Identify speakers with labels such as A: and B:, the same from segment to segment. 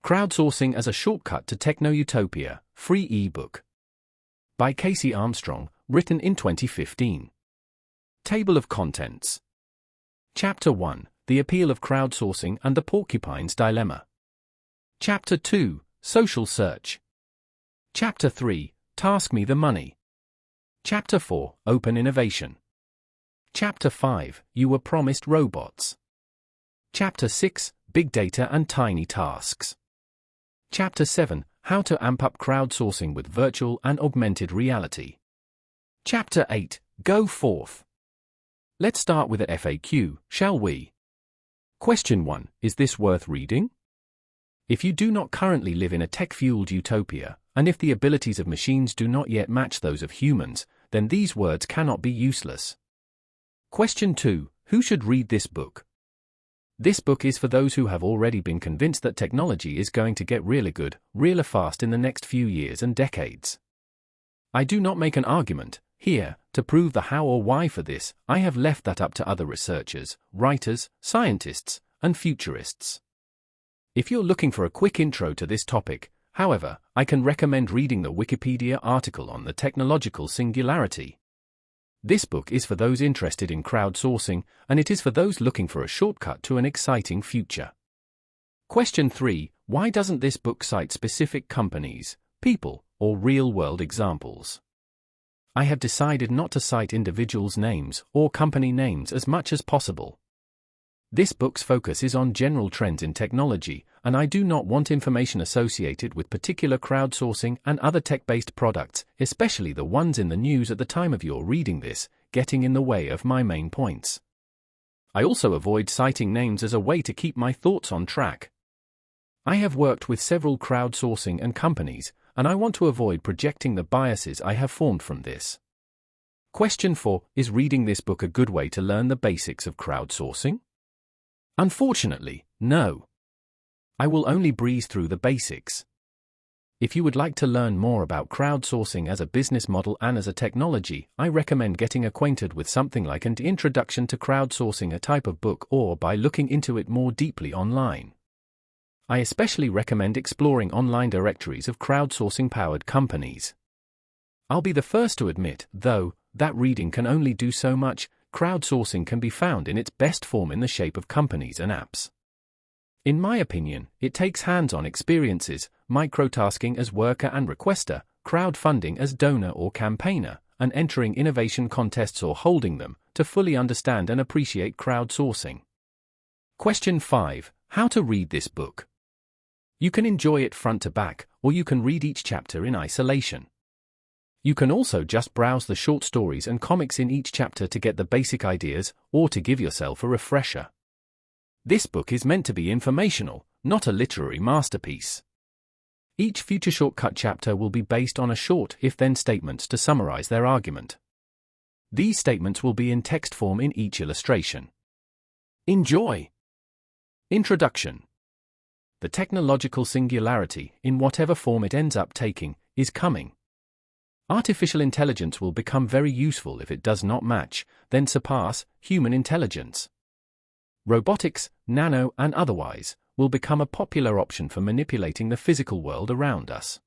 A: Crowdsourcing as a Shortcut to Techno-Utopia, free ebook. By Casey Armstrong, written in 2015. Table of Contents. Chapter 1, The Appeal of Crowdsourcing and the Porcupine's Dilemma. Chapter 2, Social Search. Chapter 3, Task Me the Money. Chapter 4, Open Innovation. Chapter 5, You Were Promised Robots. Chapter 6, Big Data and Tiny Tasks. Chapter 7, How to Amp Up Crowdsourcing with Virtual and Augmented Reality. Chapter 8, Go Forth. Let's start with a FAQ, shall we? Question 1, Is this worth reading? If you do not currently live in a tech-fueled utopia, and if the abilities of machines do not yet match those of humans, then these words cannot be useless. Question 2, Who should read this book? This book is for those who have already been convinced that technology is going to get really good, really fast in the next few years and decades. I do not make an argument here to prove the how or why for this. I have left that up to other researchers, writers, scientists, and futurists. If you're looking for a quick intro to this topic, however, I can recommend reading the Wikipedia article on the technological singularity. This book is for those interested in crowdsourcing, and it is for those looking for a shortcut to an exciting future. Question 3, Why doesn't this book cite specific companies, people, or real-world examples? I have decided not to cite individuals' names or company names as much as possible. This book's focus is on general trends in technology, and I do not want information associated with particular crowdsourcing and other tech-based products, especially the ones in the news at the time of your reading this, getting in the way of my main points. I also avoid citing names as a way to keep my thoughts on track. I have worked with several crowdsourcing and companies, and I want to avoid projecting the biases I have formed from this. Question 4, Is reading this book a good way to learn the basics of crowdsourcing? Unfortunately, no. I will only breeze through the basics. If you would like to learn more about crowdsourcing as a business model and as a technology, I recommend getting acquainted with something like an Introduction to Crowdsourcing, a type of book, or by looking into it more deeply online. I especially recommend exploring online directories of crowdsourcing-powered companies. I'll be the first to admit, though, that reading can only do so much. Crowdsourcing can be found in its best form in the shape of companies and apps. In my opinion, it takes hands-on experiences, microtasking as worker and requester, crowdfunding as donor or campaigner, and entering innovation contests or holding them, to fully understand and appreciate crowdsourcing. Question 5, How to read this book? You can enjoy it front to back, or you can read each chapter in isolation. You can also just browse the short stories and comics in each chapter to get the basic ideas, or to give yourself a refresher. This book is meant to be informational, not a literary masterpiece. Each future shortcut chapter will be based on a short if-then statements to summarize their argument. These statements will be in text form in each illustration. Enjoy! Introduction. The technological singularity, in whatever form it ends up taking, is coming. Artificial intelligence will become very useful if it does not match, then surpass, human intelligence. Robotics, nano and otherwise, will become a popular option for manipulating the physical world around us.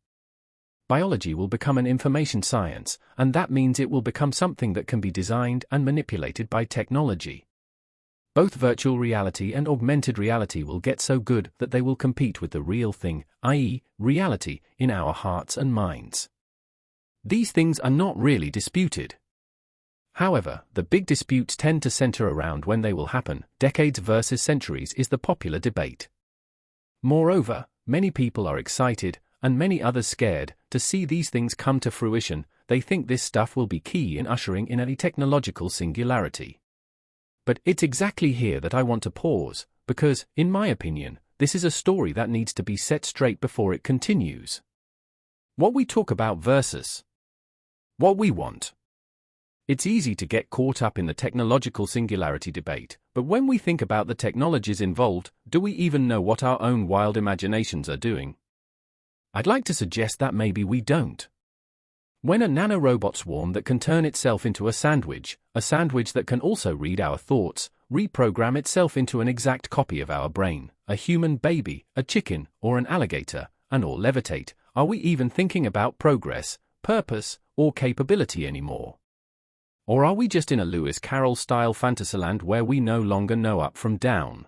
A: Biology will become an information science, and that means it will become something that can be designed and manipulated by technology. Both virtual reality and augmented reality will get so good that they will compete with the real thing, i.e., reality, in our hearts and minds. These things are not really disputed. However, the big disputes tend to center around when they will happen. Decades versus centuries is the popular debate. Moreover, many people are excited, and many others scared, to see these things come to fruition. They think this stuff will be key in ushering in a technological singularity. But it's exactly here that I want to pause, because, in my opinion, this is a story that needs to be set straight before it continues. What we talk about versus what we want. It's easy to get caught up in the technological singularity debate, but when we think about the technologies involved, do we even know what our own wild imaginations are doing? I'd like to suggest that maybe we don't. When a nanorobot swarm that can turn itself into a sandwich that can also read our thoughts, reprogram itself into an exact copy of our brain, a human baby, a chicken, or an alligator, and all levitate, are we even thinking about progress, purpose, or capability anymore? Or are we just in a Lewis Carroll-style fantasyland where we no longer know up from down?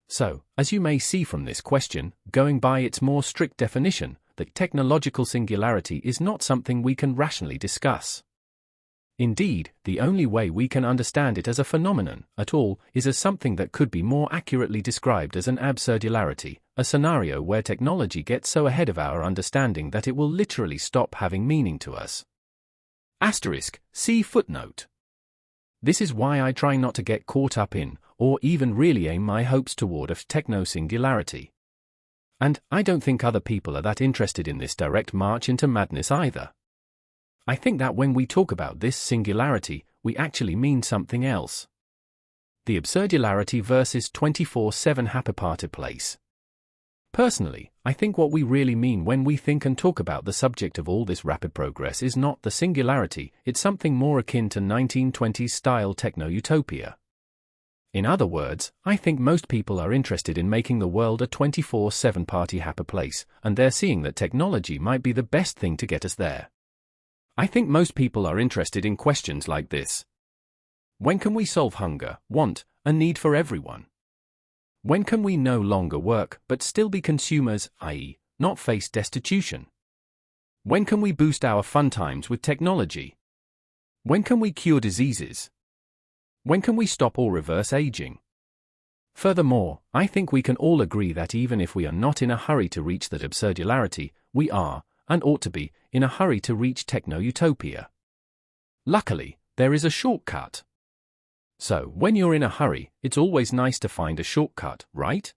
A: So, as you may see from this question, going by its more strict definition, that technological singularity is not something we can rationally discuss. Indeed, the only way we can understand it as a phenomenon at all is as something that could be more accurately described as an absurdularity, a scenario where technology gets so ahead of our understanding that it will literally stop having meaning to us. See footnote. This is why I try not to get caught up in, or even really aim my hopes toward a techno-singularity. And I don't think other people are that interested in this direct march into madness either. I think that when we talk about this singularity, we actually mean something else. The absurdularity versus 24/7 happy place. Personally, I think what we really mean when we think and talk about the subject of all this rapid progress is not the singularity, it's something more akin to 1920s-style Techno-Utopia. In other words, I think most people are interested in making the world a 24/7 party happy place, and they're seeing that technology might be the best thing to get us there. I think most people are interested in questions like this. When can we solve hunger, want, and need for everyone? When can we no longer work but still be consumers, i.e., not face destitution? When can we boost our fun times with technology? When can we cure diseases? When can we stop or reverse aging? Furthermore, I think we can all agree that even if we are not in a hurry to reach that absurdularity, we are, and ought to be, in a hurry to reach Techno-Utopia. Luckily, there is a shortcut. So, when you're in a hurry, it's always nice to find a shortcut, right?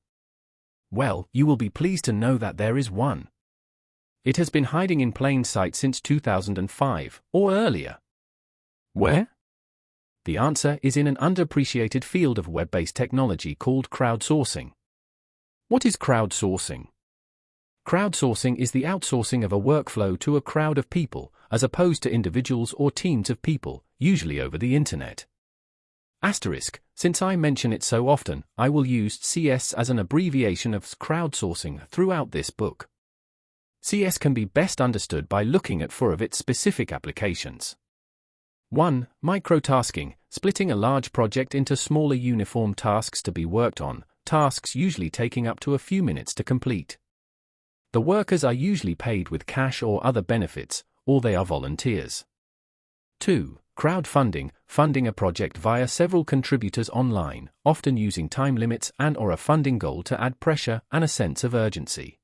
A: Well, you will be pleased to know that there is one. It has been hiding in plain sight since 2005, or earlier. Where? The answer is in an underappreciated field of web-based technology called crowdsourcing. What is crowdsourcing? Crowdsourcing is the outsourcing of a workflow to a crowd of people, as opposed to individuals or teams of people, usually over the internet. Since I mention it so often, I will use CS as an abbreviation of crowdsourcing throughout this book. CS can be best understood by looking at four of its specific applications. 1. Microtasking, splitting a large project into smaller uniform tasks to be worked on, tasks usually taking up to a few minutes to complete. The workers are usually paid with cash or other benefits, or they are volunteers. 2. Crowdfunding, funding a project via several contributors online, often using time limits and/or a funding goal to add pressure and a sense of urgency.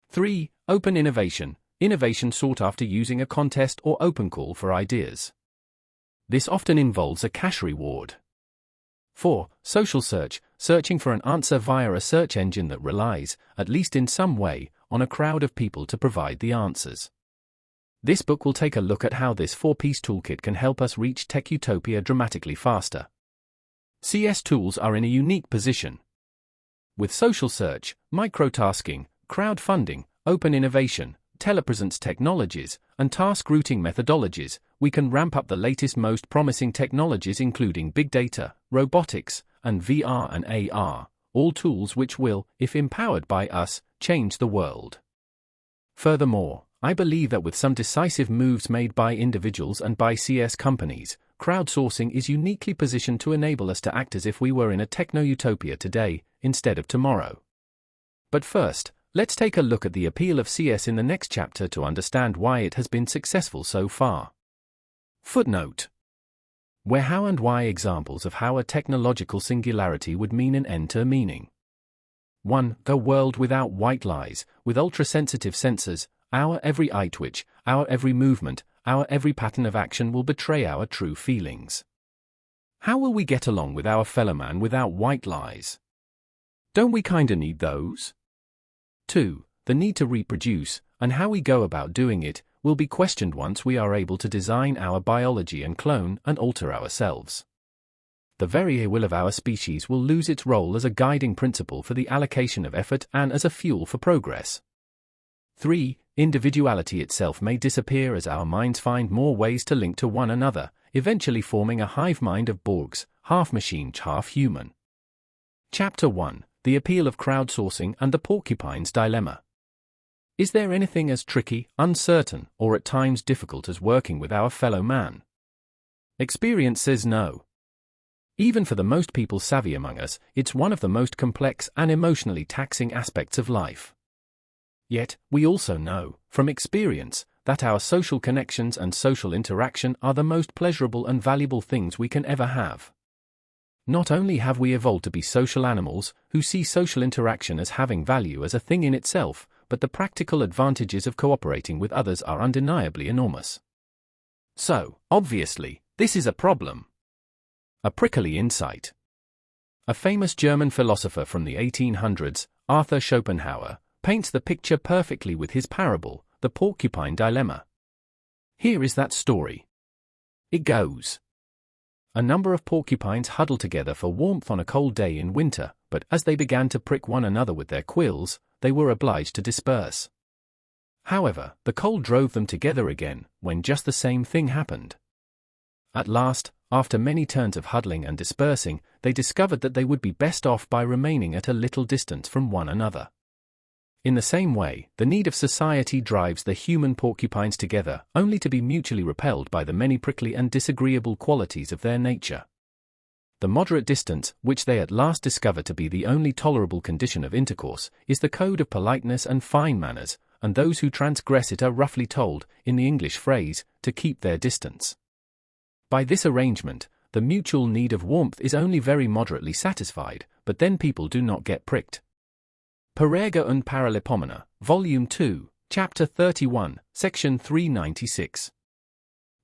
A: 3. Open innovation, innovation sought after using a contest or open call for ideas. This often involves a cash reward. 4. Social search, searching for an answer via a search engine that relies, at least in some way, on a crowd of people to provide the answers. This book will take a look at how this four-piece toolkit can help us reach Tech-Utopia dramatically faster. CS tools are in a unique position. With social search, microtasking, crowdfunding, open innovation, telepresence technologies, and task routing methodologies, we can ramp up the latest most promising technologies including big data, robotics, and VR and AR, all tools which will, if empowered by us, change the world. Furthermore, I believe that with some decisive moves made by individuals and by CS companies, crowdsourcing is uniquely positioned to enable us to act as if we were in a techno-utopia today, instead of tomorrow. But first, let's take a look at the appeal of CS in the next chapter to understand why it has been successful so far. Footnote. Where how and why examples of how a technological singularity would mean an end to meaning. 1. The world without white lies, with ultra-sensitive sensors, our every eye twitch, our every movement, our every pattern of action will betray our true feelings. How will we get along with our fellow man without white lies? Don't we kinda need those? 2. The need to reproduce, and how we go about doing it, will be questioned once we are able to design our biology and clone and alter ourselves. The very will of our species will lose its role as a guiding principle for the allocation of effort and as a fuel for progress. 3. Individuality itself may disappear as our minds find more ways to link to one another, eventually forming a hive mind of Borgs, half machine, half human. Chapter 1: The Appeal of Crowdsourcing and the Porcupine's Dilemma. Is there anything as tricky, uncertain, or at times difficult as working with our fellow man? Experience says no. Even for the most people savvy among us, it's one of the most complex and emotionally taxing aspects of life. Yet, we also know, from experience, that our social connections and social interaction are the most pleasurable and valuable things we can ever have. Not only have we evolved to be social animals who see social interaction as having value as a thing in itself, but the practical advantages of cooperating with others are undeniably enormous. So, obviously, this is a problem. A prickly insight. A famous German philosopher from the 1800s, Arthur Schopenhauer, paints the picture perfectly with his parable, The Porcupine Dilemma. Here is that story. It goes. A number of porcupines huddled together for warmth on a cold day in winter, but as they began to prick one another with their quills, they were obliged to disperse. However, the cold drove them together again, when just the same thing happened. At last, after many turns of huddling and dispersing, they discovered that they would be best off by remaining at a little distance from one another. In the same way, the need of society drives the human porcupines together, only to be mutually repelled by the many prickly and disagreeable qualities of their nature. The moderate distance, which they at last discover to be the only tolerable condition of intercourse, is the code of politeness and fine manners, and those who transgress it are roughly told, in the English phrase, to keep their distance. By this arrangement, the mutual need of warmth is only very moderately satisfied, but then people do not get pricked. Parerga und Paralipomena, Volume 2, Chapter 31, Section 396.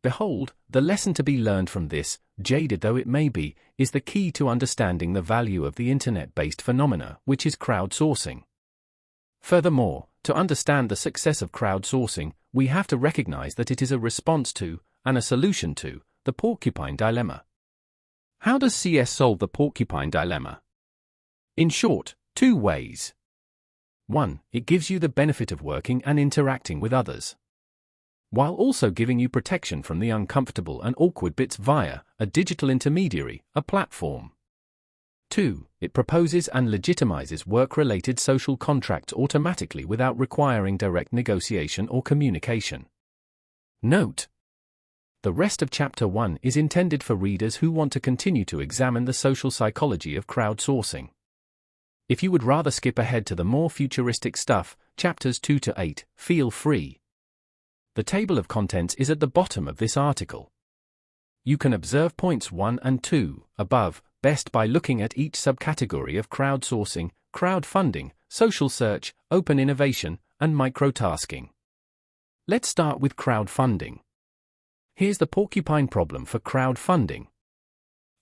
A: Behold, the lesson to be learned from this, jaded though it may be, is the key to understanding the value of the internet-based phenomena, which is crowdsourcing. Furthermore, to understand the success of crowdsourcing, we have to recognize that it is a response to, and a solution to, the porcupine dilemma. How does CS solve the porcupine dilemma? In short, two ways. 1. It gives you the benefit of working and interacting with others, while also giving you protection from the uncomfortable and awkward bits via a digital intermediary, a platform. 2. It proposes and legitimizes work-related social contracts automatically without requiring direct negotiation or communication. Note: the rest of Chapter 1 is intended for readers who want to continue to examine the social psychology of crowdsourcing. If you would rather skip ahead to the more futuristic stuff, Chapters 2 to 8, feel free. The table of contents is at the bottom of this article. You can observe points 1 and 2, above, best by looking at each subcategory of crowdsourcing, crowdfunding, social search, open innovation, and microtasking. Let's start with crowdfunding. Here's the porcupine problem for crowdfunding.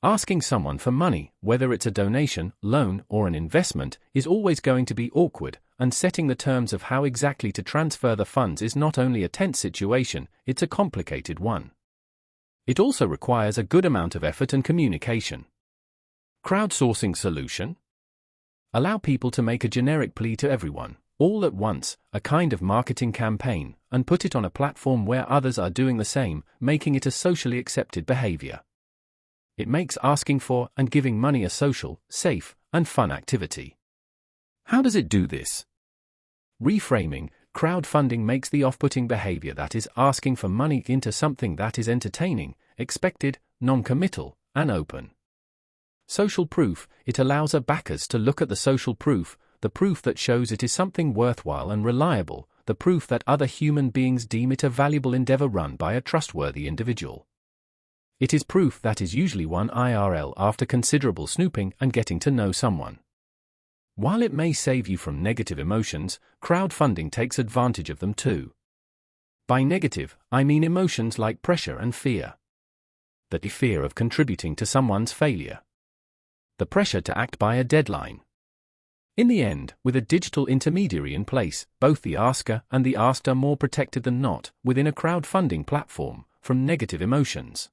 A: Asking someone for money, whether it's a donation, loan, or an investment, is always going to be awkward, and setting the terms of how exactly to transfer the funds is not only a tense situation, it's a complicated one. It also requires a good amount of effort and communication. Crowdsourcing solution? Allow people to make a generic plea to everyone, all at once, a kind of marketing campaign, and put it on a platform where others are doing the same, making it a socially accepted behavior. It makes asking for and giving money a social, safe, and fun activity. How does it do this? Reframing, crowdfunding makes the off-putting behavior that is asking for money into something that is entertaining, expected, non-committal, and open. Social proof, it allows our backers to look at the social proof, the proof that shows it is something worthwhile and reliable, the proof that other human beings deem it a valuable endeavor run by a trustworthy individual. It is proof that is usually won IRL after considerable snooping and getting to know someone. While it may save you from negative emotions, crowdfunding takes advantage of them too. By negative, I mean emotions like pressure and fear. The fear of contributing to someone's failure. The pressure to act by a deadline. In the end, with a digital intermediary in place, both the asker and the asked are more protected than not, within a crowdfunding platform, from negative emotions.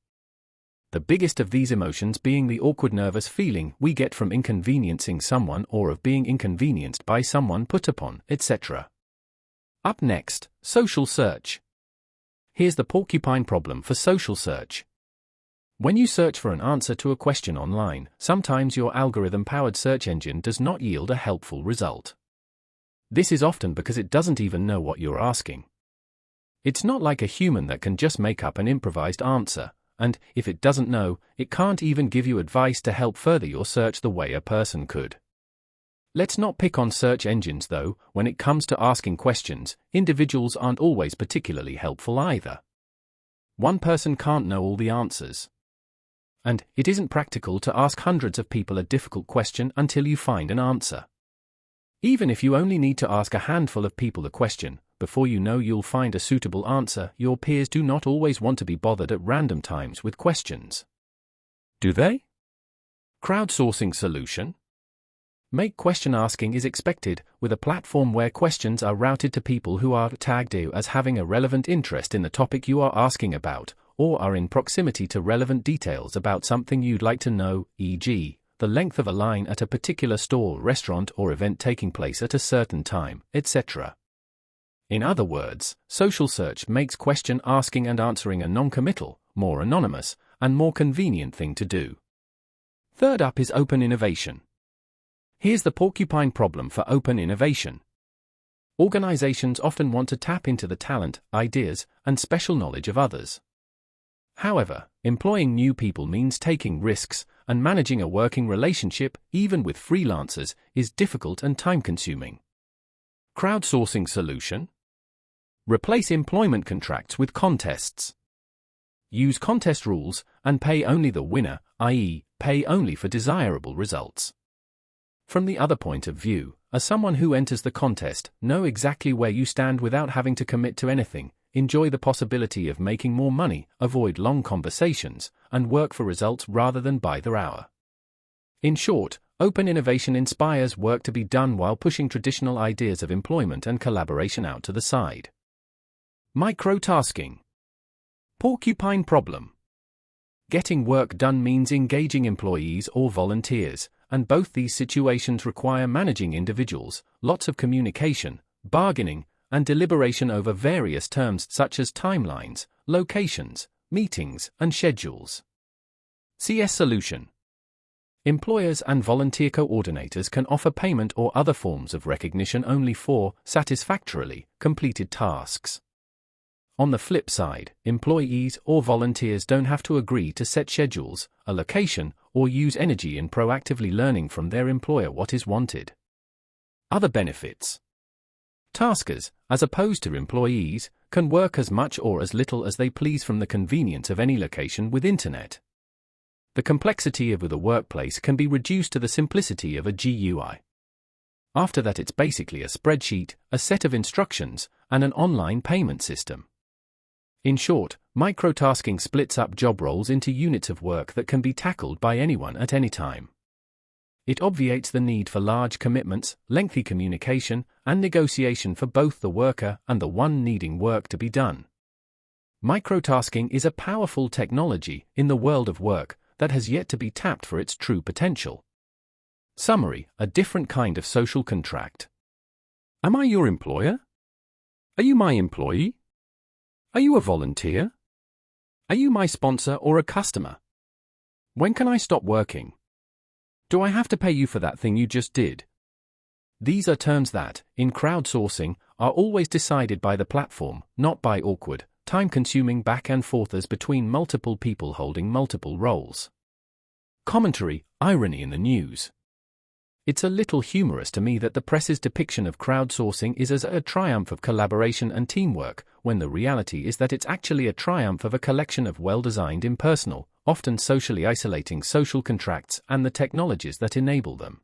A: The biggest of these emotions being the awkward nervous feeling we get from inconveniencing someone or of being inconvenienced by someone put upon, etc. Up next, social search. Here's the porcupine problem for social search. When you search for an answer to a question online, sometimes your algorithm-powered search engine does not yield a helpful result. This is often because it doesn't even know what you're asking. It's not like a human that can just make up an improvised answer, and if it doesn't know, it can't even give you advice to help further your search the way a person could. Let's not pick on search engines though. When it comes to asking questions, individuals aren't always particularly helpful either. One person can't know all the answers. And it isn't practical to ask hundreds of people a difficult question until you find an answer. Even if you only need to ask a handful of people a question, before you know you'll find a suitable answer. Your peers do not always want to be bothered at random times with questions. Do they? Crowdsourcing solution? Make question asking is expected, with a platform where questions are routed to people who are tagged as having a relevant interest in the topic you are asking about, or are in proximity to relevant details about something you'd like to know, e.g., the length of a line at a particular store, restaurant, or event taking place at a certain time, etc. In other words, social search makes question asking and answering a non-committal, more anonymous, and more convenient thing to do. Third up is open innovation. Here's the porcupine problem for open innovation. Organizations often want to tap into the talent, ideas, and special knowledge of others. However, employing new people means taking risks, and managing a working relationship, even with freelancers, is difficult and time-consuming. Crowdsourcing solution? Replace employment contracts with contests. Use contest rules, and pay only the winner, i.e., pay only for desirable results. From the other point of view, as someone who enters the contest, know exactly where you stand without having to commit to anything, enjoy the possibility of making more money, avoid long conversations, and work for results rather than by the hour. In short, open innovation inspires work to be done while pushing traditional ideas of employment and collaboration out to the side. Microtasking. Porcupine problem. Getting work done means engaging employees or volunteers, and both these situations require managing individuals, lots of communication, bargaining, and deliberation over various terms such as timelines, locations, meetings, and schedules. CS solution. Employers and volunteer coordinators can offer payment or other forms of recognition only for satisfactorily completed tasks. On the flip side, employees or volunteers don't have to agree to set schedules, a location, or use energy in proactively learning from their employer what is wanted. Other benefits. Taskers, as opposed to employees, can work as much or as little as they please from the convenience of any location with internet. The complexity of the workplace can be reduced to the simplicity of a GUI. After that, it's basically a spreadsheet, a set of instructions, and an online payment system. In short, microtasking splits up job roles into units of work that can be tackled by anyone at any time. It obviates the need for large commitments, lengthy communication, and negotiation for both the worker and the one needing work to be done. Microtasking is a powerful technology in the world of work that has yet to be tapped for its true potential. Summary: a different kind of social contract. Am I your employer? Are you my employee? Are you a volunteer? Are you my sponsor or a customer? When can I stop working? Do I have to pay you for that thing you just did? These are terms that, in crowdsourcing, are always decided by the platform, not by awkward, time-consuming back and forthers between multiple people holding multiple roles. Commentary: irony in the news. It's a little humorous to me that the press's depiction of crowdsourcing is as a triumph of collaboration and teamwork, when the reality is that it's actually a triumph of a collection of well-designed impersonal, often socially isolating social contracts and the technologies that enable them.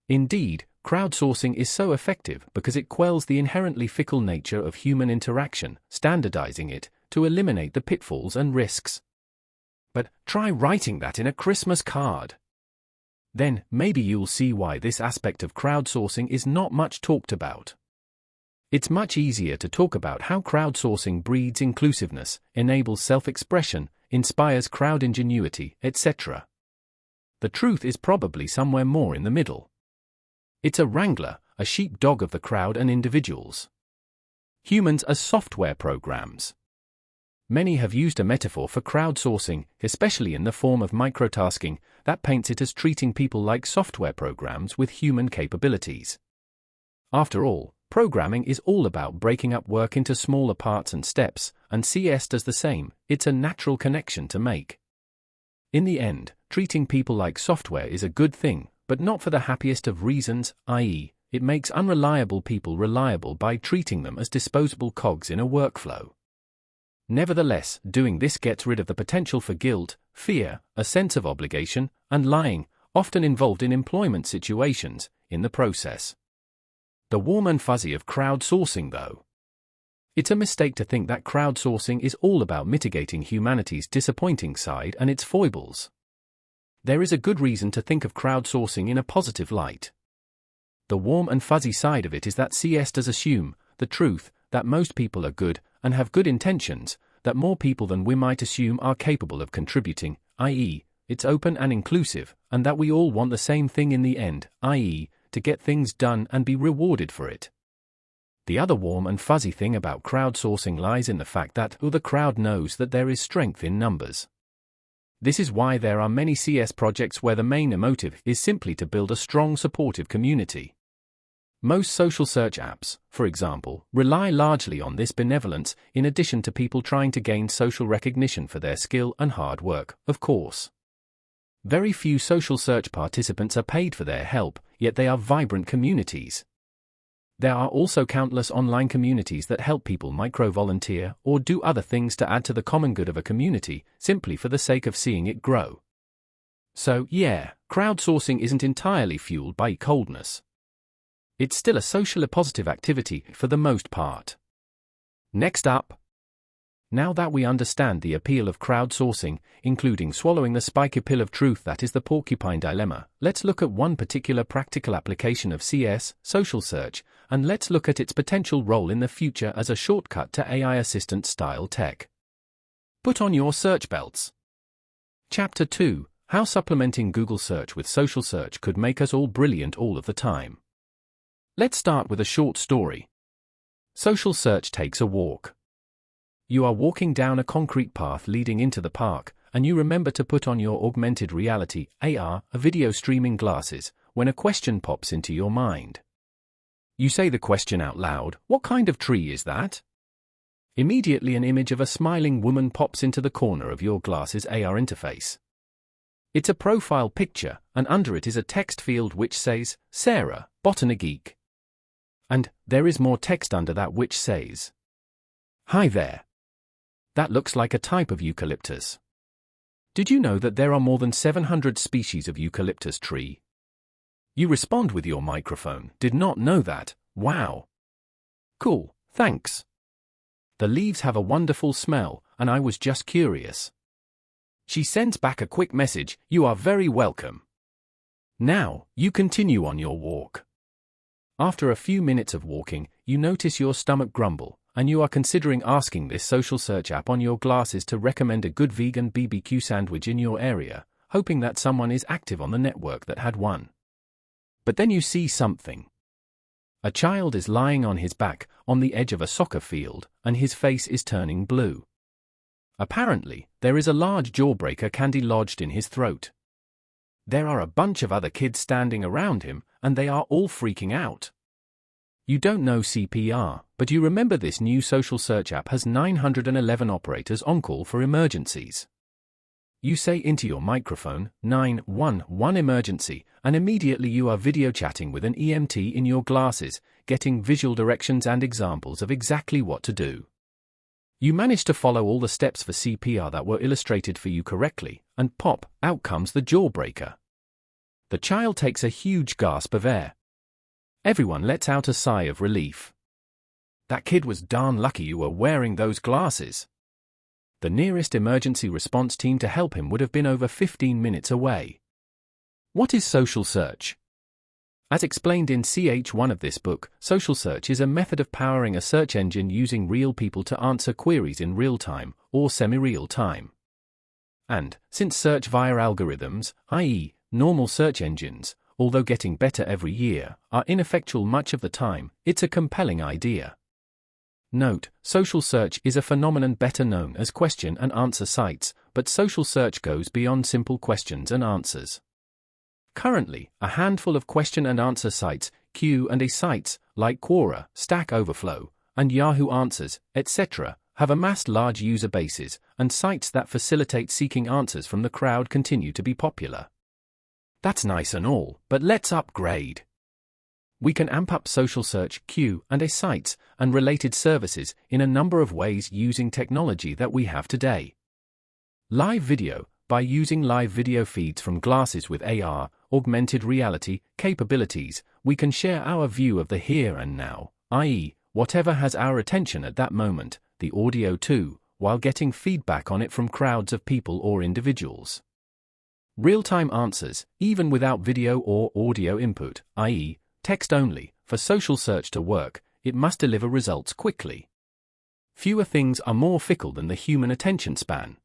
A: Indeed, crowdsourcing is so effective because it quells the inherently fickle nature of human interaction, standardizing it to eliminate the pitfalls and risks. But try writing that in a Christmas card. Then, maybe you'll see why this aspect of crowdsourcing is not much talked about. It's much easier to talk about how crowdsourcing breeds inclusiveness, enables self-expression, inspires crowd ingenuity, etc. The truth is probably somewhere more in the middle. It's a wrangler, a sheepdog of the crowd and individuals. Humans as software programs. Many have used a metaphor for crowdsourcing, especially in the form of microtasking, that paints it as treating people like software programs with human capabilities. After all, programming is all about breaking up work into smaller parts and steps, and CS does the same. It's a natural connection to make. In the end, treating people like software is a good thing, but not for the happiest of reasons, i.e., it makes unreliable people reliable by treating them as disposable cogs in a workflow. Nevertheless, doing this gets rid of the potential for guilt, fear, a sense of obligation, and lying, often involved in employment situations, in the process. The warm and fuzzy of crowdsourcing, though. It's a mistake to think that crowdsourcing is all about mitigating humanity's disappointing side and its foibles. There is a good reason to think of crowdsourcing in a positive light. The warm and fuzzy side of it is that CS does assume the truth, that most people are good and have good intentions, that more people than we might assume are capable of contributing, i.e., it's open and inclusive, and that we all want the same thing in the end, i.e., to get things done and be rewarded for it. The other warm and fuzzy thing about crowdsourcing lies in the fact that the crowd knows that there is strength in numbers. This is why there are many CS projects where the main motive is simply to build a strong supportive community. Most social search apps, for example, rely largely on this benevolence, in addition to people trying to gain social recognition for their skill and hard work, of course. Very few social search participants are paid for their help, yet they are vibrant communities. There are also countless online communities that help people micro-volunteer or do other things to add to the common good of a community, simply for the sake of seeing it grow. So, yeah, crowdsourcing isn't entirely fueled by coldness. It's still a socially positive activity for the most part. Next up. Now that we understand the appeal of crowdsourcing, including swallowing the spiky pill of truth that is the Porcupine dilemma, let's look at one particular practical application of CS, social search, and let's look at its potential role in the future as a shortcut to AI assistant-style tech. Put on your search belts. Chapter 2, How Supplementing Google Search with Social Search Could Make Us All Brilliant All of the Time. Let's start with a short story. Social search takes a walk. You are walking down a concrete path leading into the park, and you remember to put on your augmented reality (AR) video streaming glasses, when a question pops into your mind. You say the question out loud, "What kind of tree is that?" Immediately an image of a smiling woman pops into the corner of your glasses AR interface. It's a profile picture, and under it is a text field which says, "Sarah, Botany Geek." And there is more text under that which says, "Hi there. That looks like a type of eucalyptus. Did you know that there are more than 700 species of eucalyptus tree?" You respond with your microphone, "Did not know that, wow. Cool, thanks. The leaves have a wonderful smell, and I was just curious." She sends back a quick message, "You are very welcome." Now, you continue on your walk. After a few minutes of walking, you notice your stomach grumble, and you are considering asking this social search app on your glasses to recommend a good vegan BBQ sandwich in your area, hoping that someone is active on the network that had one. But then you see something. A child is lying on his back, on the edge of a soccer field, and his face is turning blue. Apparently, there is a large jawbreaker candy lodged in his throat. There are a bunch of other kids standing around him, and they are all freaking out. You don't know CPR, but you remember this new social search app has 911 operators on call for emergencies. You say into your microphone, 911 emergency, and immediately you are video chatting with an EMT in your glasses, getting visual directions and examples of exactly what to do. You manage to follow all the steps for CPR that were illustrated for you correctly, and pop, out comes the jawbreaker. The child takes a huge gasp of air. Everyone lets out a sigh of relief. That kid was darn lucky you were wearing those glasses. The nearest emergency response team to help him would have been over 15 minutes away. What is social search? As explained in ch1 of this book, social search is a method of powering a search engine using real people to answer queries in real time, or semi-real time. And, since search via algorithms, i.e., normal search engines, although getting better every year, are ineffectual much of the time, it's a compelling idea. Note, social search is a phenomenon better known as question and answer sites, but social search goes beyond simple questions and answers. Currently, a handful of question and answer sites, Q&A sites, like Quora, Stack Overflow, and Yahoo Answers, etc., have amassed large user bases, and sites that facilitate seeking answers from the crowd continue to be popular. That's nice and all, but let's upgrade. We can amp up social search, Q&A sites, and related services in a number of ways using technology that we have today. Live video. By using live video feeds from glasses with AR, augmented reality, capabilities, we can share our view of the here and now, i.e., whatever has our attention at that moment, the audio too, while getting feedback on it from crowds of people or individuals. Real-time answers, even without video or audio input, i.e., text only, for social search to work, it must deliver results quickly. Fewer things are more fickle than the human attention span.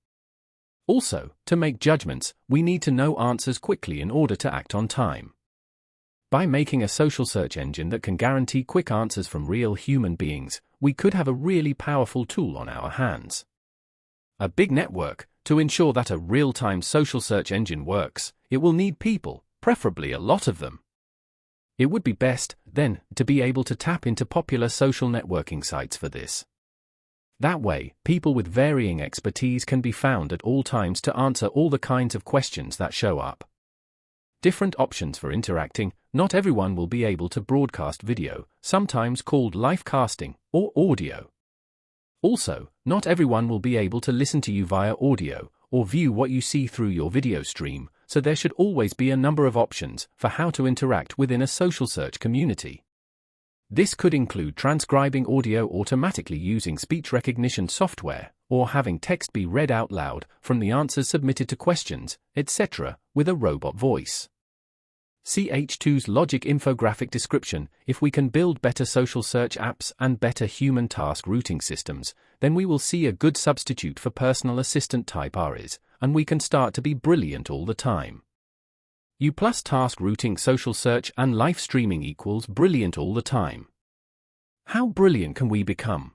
A: Also, to make judgments, we need to know answers quickly in order to act on time. By making a social search engine that can guarantee quick answers from real human beings, we could have a really powerful tool on our hands. A big network. To ensure that a real-time social search engine works, it will need people, preferably a lot of them. It would be best, then, to be able to tap into popular social networking sites for this. That way, people with varying expertise can be found at all times to answer all the kinds of questions that show up. Different options for interacting. Not everyone will be able to broadcast video, sometimes called live casting, or audio. Also, not everyone will be able to listen to you via audio, or view what you see through your video stream, so there should always be a number of options for how to interact within a social search community. This could include transcribing audio automatically using speech recognition software, or having text be read out loud from the answers submitted to questions, etc., with a robot voice. CH2's logic infographic description. If we can build better social search apps and better human task routing systems, then we will see a good substitute for personal assistant type RAs, and we can start to be brilliant all the time. U plus task routing, social search and live streaming equals brilliant all the time. How brilliant can we become?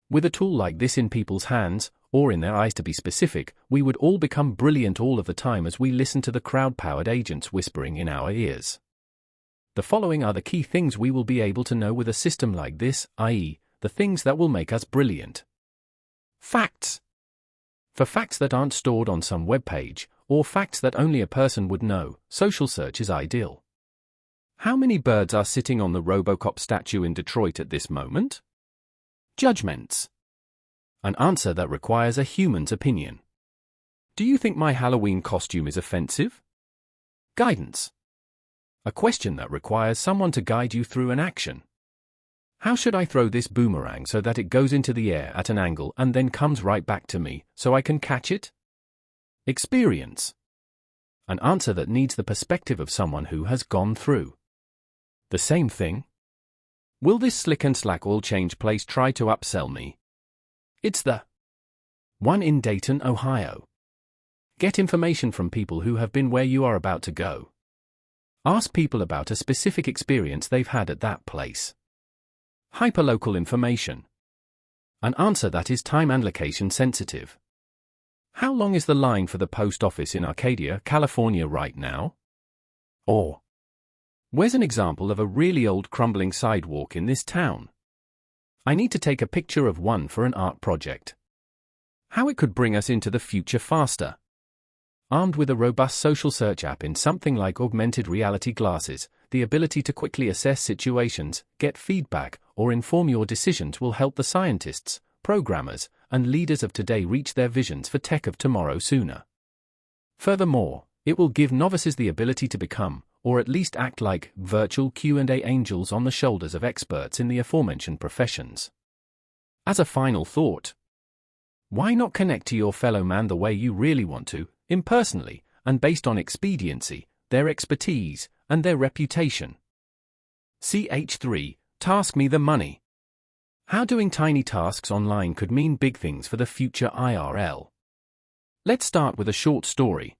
A: With a tool like this in people's hands, or in their eyes to be specific, we would all become brilliant all of the time as we listen to the crowd-powered agents whispering in our ears. The following are the key things we will be able to know with a system like this, i.e., the things that will make us brilliant. Facts. For facts that aren't stored on some web page, or facts that only a person would know, social search is ideal. How many birds are sitting on the RoboCop statue in Detroit at this moment? Judgments. An answer that requires a human's opinion. Do you think my Halloween costume is offensive? Guidance. A question that requires someone to guide you through an action. How should I throw this boomerang so that it goes into the air at an angle and then comes right back to me, so I can catch it? Experience. An answer that needs the perspective of someone who has gone through the same thing. Will this slick and slack oil change place try to upsell me? It's the one in Dayton, Ohio. Get information from people who have been where you are about to go. Ask people about a specific experience they've had at that place. Hyperlocal information. An answer that is time and location sensitive. How long is the line for the post office in Arcadia, California right now? Or, where's an example of a really old crumbling sidewalk in this town? I need to take a picture of one for an art project. How it could bring us into the future faster. Armed with a robust social search app in something like augmented reality glasses, the ability to quickly assess situations, get feedback, or inform your decisions will help the scientists, programmers, and leaders of today reach their visions for tech of tomorrow sooner. Furthermore, it will give novices the ability to become, or at least act like, virtual Q&A angels on the shoulders of experts in the aforementioned professions. As a final thought, why not connect to your fellow man the way you really want to, impersonally, and based on expediency, their expertise, and their reputation? CH3, task me the money. How doing tiny tasks online could mean big things for the future IRL. Let's start with a short story.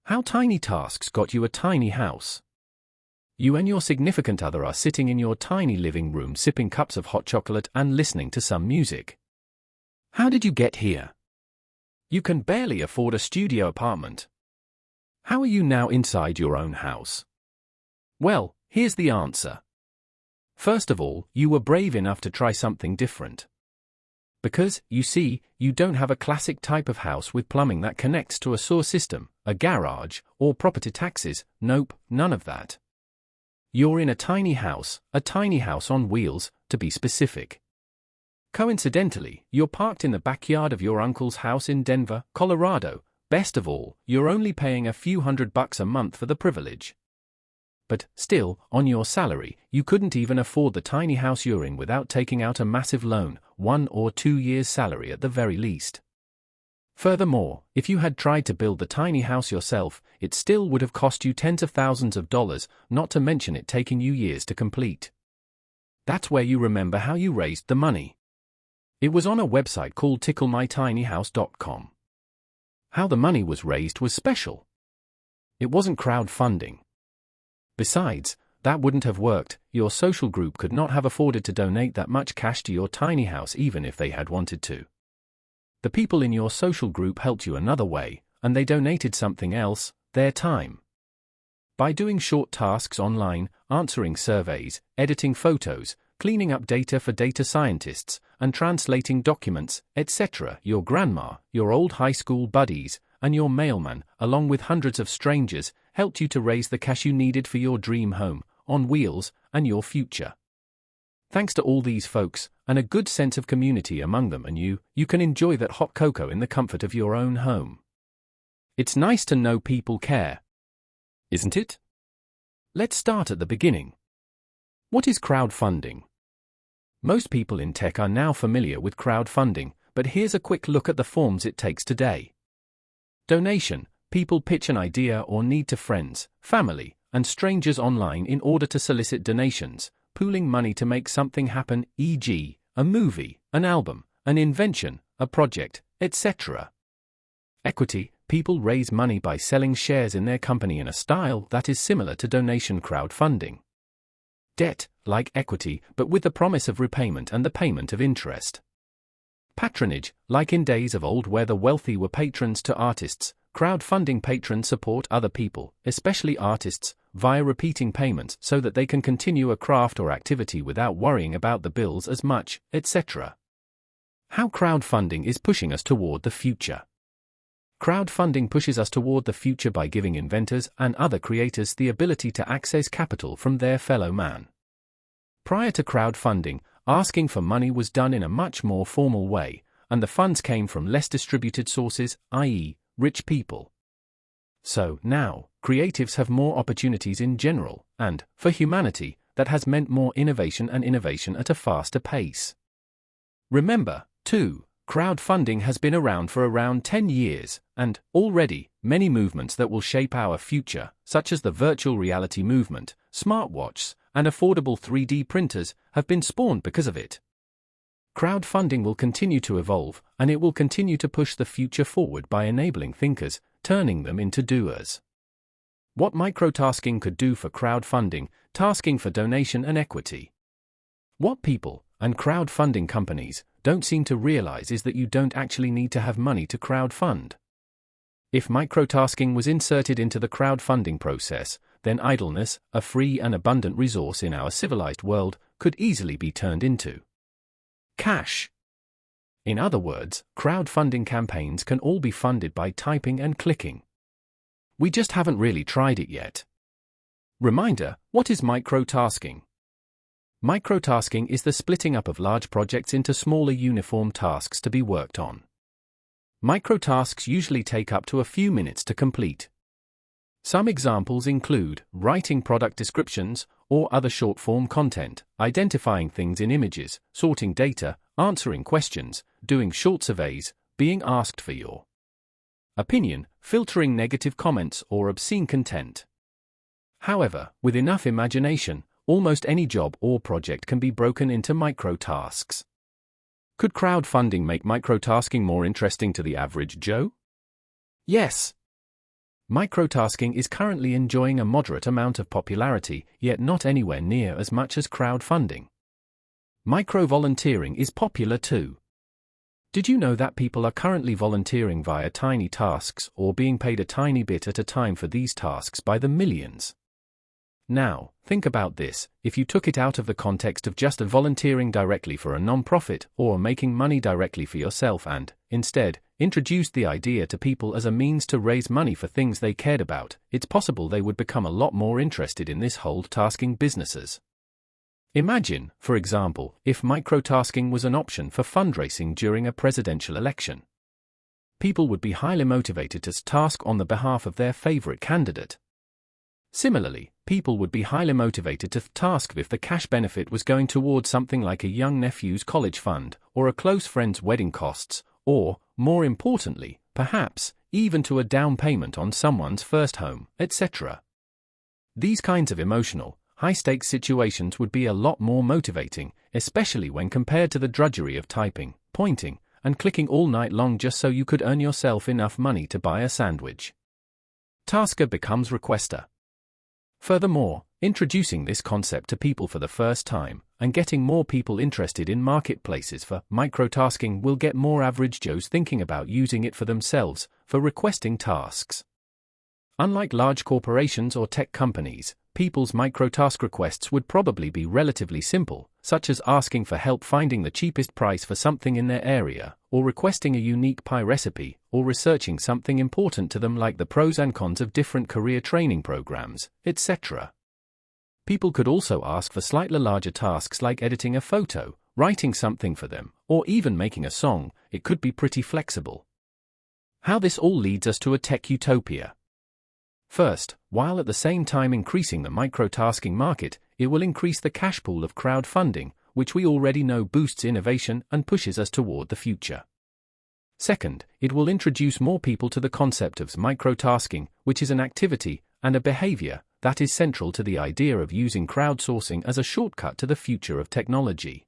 A: How tiny tasks got you a tiny house. You and your significant other are sitting in your tiny living room sipping cups of hot chocolate and listening to some music. How did you get here? You can barely afford a studio apartment. How are you now inside your own house? Well, here's the answer. First of all, you were brave enough to try something different. Because, you see, you don't have a classic type of house with plumbing that connects to a sewer system, a garage, or property taxes. Nope, none of that. You're in a tiny house on wheels, to be specific. Coincidentally, you're parked in the backyard of your uncle's house in Denver, Colorado. Best of all, you're only paying a few $100 a month for the privilege. But, still, on your salary, you couldn't even afford the tiny house you're in without taking out a massive loan, 1 or 2 years' salary at the very least. Furthermore, if you had tried to build the tiny house yourself, it still would have cost you tens of thousands of dollars, not to mention it taking you years to complete. That's where you remember how you raised the money. It was on a website called TickleMyTinyHouse.com. How the money was raised was special. It wasn't crowdfunding. Besides, that wouldn't have worked. Your social group could not have afforded to donate that much cash to your tiny house even if they had wanted to. The people in your social group helped you another way, and they donated something else, their time. By doing short tasks online, answering surveys, editing photos, cleaning up data for data scientists, and translating documents, etc., your grandma, your old high school buddies, and your mailman, along with hundreds of strangers, helped you to raise the cash you needed for your dream home, on wheels, and your future. Thanks to all these folks, and a good sense of community among them and you can enjoy that hot cocoa in the comfort of your own home. It's nice to know people care. Isn't it? Let's start at the beginning. What is crowdfunding? Most people in tech are now familiar with crowdfunding, but here's a quick look at the forms it takes today. Donation. People pitch an idea or need to friends, family, and strangers online in order to solicit donations, pooling money to make something happen, e.g., a movie, an album, an invention, a project, etc. Equity. People raise money by selling shares in their company in a style that is similar to donation crowdfunding. Debt, like equity, but with the promise of repayment and the payment of interest. Patronage, like in days of old where the wealthy were patrons to artists, crowdfunding patrons support other people, especially artists, via repeating payments so that they can continue a craft or activity without worrying about the bills as much, etc. How crowdfunding is pushing us toward the future. Crowdfunding pushes us toward the future by giving inventors and other creators the ability to access capital from their fellow man. Prior to crowdfunding, asking for money was done in a much more formal way, and the funds came from less distributed sources, i.e., rich people. So, now, creatives have more opportunities in general, and, for humanity, that has meant more innovation and innovation at a faster pace. Remember, too, crowdfunding has been around for around 10 years, and, already, many movements that will shape our future, such as the virtual reality movement, smartwatches, and affordable 3D printers, have been spawned because of it. Crowdfunding will continue to evolve, and it will continue to push the future forward by enabling thinkers, turning them into doers. What microtasking could do for crowdfunding, tasking for donation and equity. What people, and crowdfunding companies, don't seem to realize is that you don't actually need to have money to crowdfund. If microtasking was inserted into the crowdfunding process, then idleness, a free and abundant resource in our civilized world, could easily be turned into cash. In other words, crowdfunding campaigns can all be funded by typing and clicking. We just haven't really tried it yet. Reminder, what is microtasking? Microtasking is the splitting up of large projects into smaller uniform tasks to be worked on. Microtasks usually take up to a few minutes to complete. Some examples include writing product descriptions or other short-form content, identifying things in images, sorting data, answering questions, doing short surveys, being asked for your opinion, filtering negative comments or obscene content. However, with enough imagination, almost any job or project can be broken into microtasks. Could crowdfunding make microtasking more interesting to the average Joe? Yes. Microtasking is currently enjoying a moderate amount of popularity, yet not anywhere near as much as crowdfunding. Micro-volunteering is popular too. Did you know that people are currently volunteering via tiny tasks or being paid a tiny bit at a time for these tasks by the millions? Now, think about this: if you took it out of the context of just volunteering directly for a non-profit or making money directly for yourself and, instead, introduced the idea to people as a means to raise money for things they cared about, it's possible they would become a lot more interested in this whole tasking businesses. Imagine, for example, if microtasking was an option for fundraising during a presidential election. People would be highly motivated to task on the behalf of their favorite candidate. Similarly, people would be highly motivated to task if the cash benefit was going towards something like a young nephew's college fund, or a close friend's wedding costs, or, more importantly, perhaps, even to a down payment on someone's first home, etc. These kinds of emotional, high-stakes situations would be a lot more motivating, especially when compared to the drudgery of typing, pointing, and clicking all night long just so you could earn yourself enough money to buy a sandwich. Tasker becomes requester. Furthermore, introducing this concept to people for the first time, and getting more people interested in marketplaces for microtasking will get more average Joes thinking about using it for themselves, for requesting tasks. Unlike large corporations or tech companies, people's microtask requests would probably be relatively simple, such as asking for help finding the cheapest price for something in their area, or requesting a unique pie recipe, or researching something important to them like the pros and cons of different career training programs, etc. People could also ask for slightly larger tasks like editing a photo, writing something for them, or even making a song. It could be pretty flexible. How this all leads us to a tech-utopia. First, while at the same time increasing the microtasking market, it will increase the cash pool of crowdfunding, which we already know boosts innovation and pushes us toward the future. Second, it will introduce more people to the concept of microtasking, which is an activity and a behavior that is central to the idea of using crowdsourcing as a shortcut to the future of technology.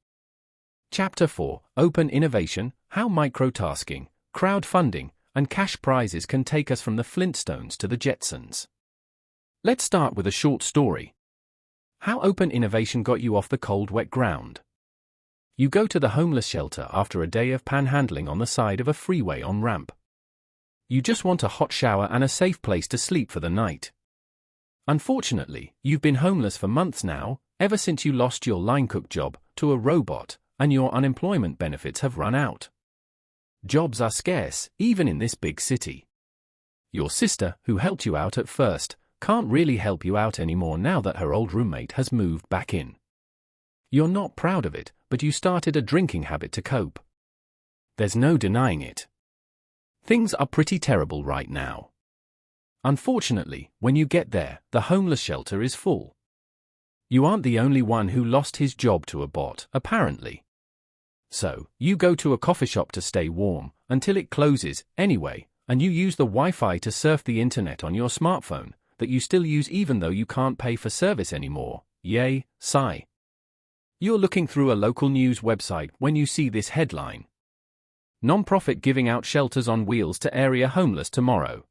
A: Chapter 4: Open Innovation: How Microtasking, Crowdfunding, and Cash Prizes Can Take Us from the Flintstones to the Jetsons. Let's start with a short story. How open innovation got you off the cold, wet ground. You go to the homeless shelter after a day of panhandling on the side of a freeway on-ramp. You just want a hot shower and a safe place to sleep for the night. Unfortunately, you've been homeless for months now, ever since you lost your line cook job to a robot, and your unemployment benefits have run out. Jobs are scarce, even in this big city. Your sister, who helped you out at first, can't really help you out anymore now that her old roommate has moved back in. You're not proud of it, but you started a drinking habit to cope. There's no denying it. Things are pretty terrible right now. Unfortunately, when you get there, the homeless shelter is full. You aren't the only one who lost his job to a bot, apparently. So, you go to a coffee shop to stay warm, until it closes, anyway, and you use the Wi-Fi to surf the internet on your smartphone, that you still use even though you can't pay for service anymore. Yay, sigh. You're looking through a local news website when you see this headline. Non-profit giving out shelters on wheels to area homeless tomorrow.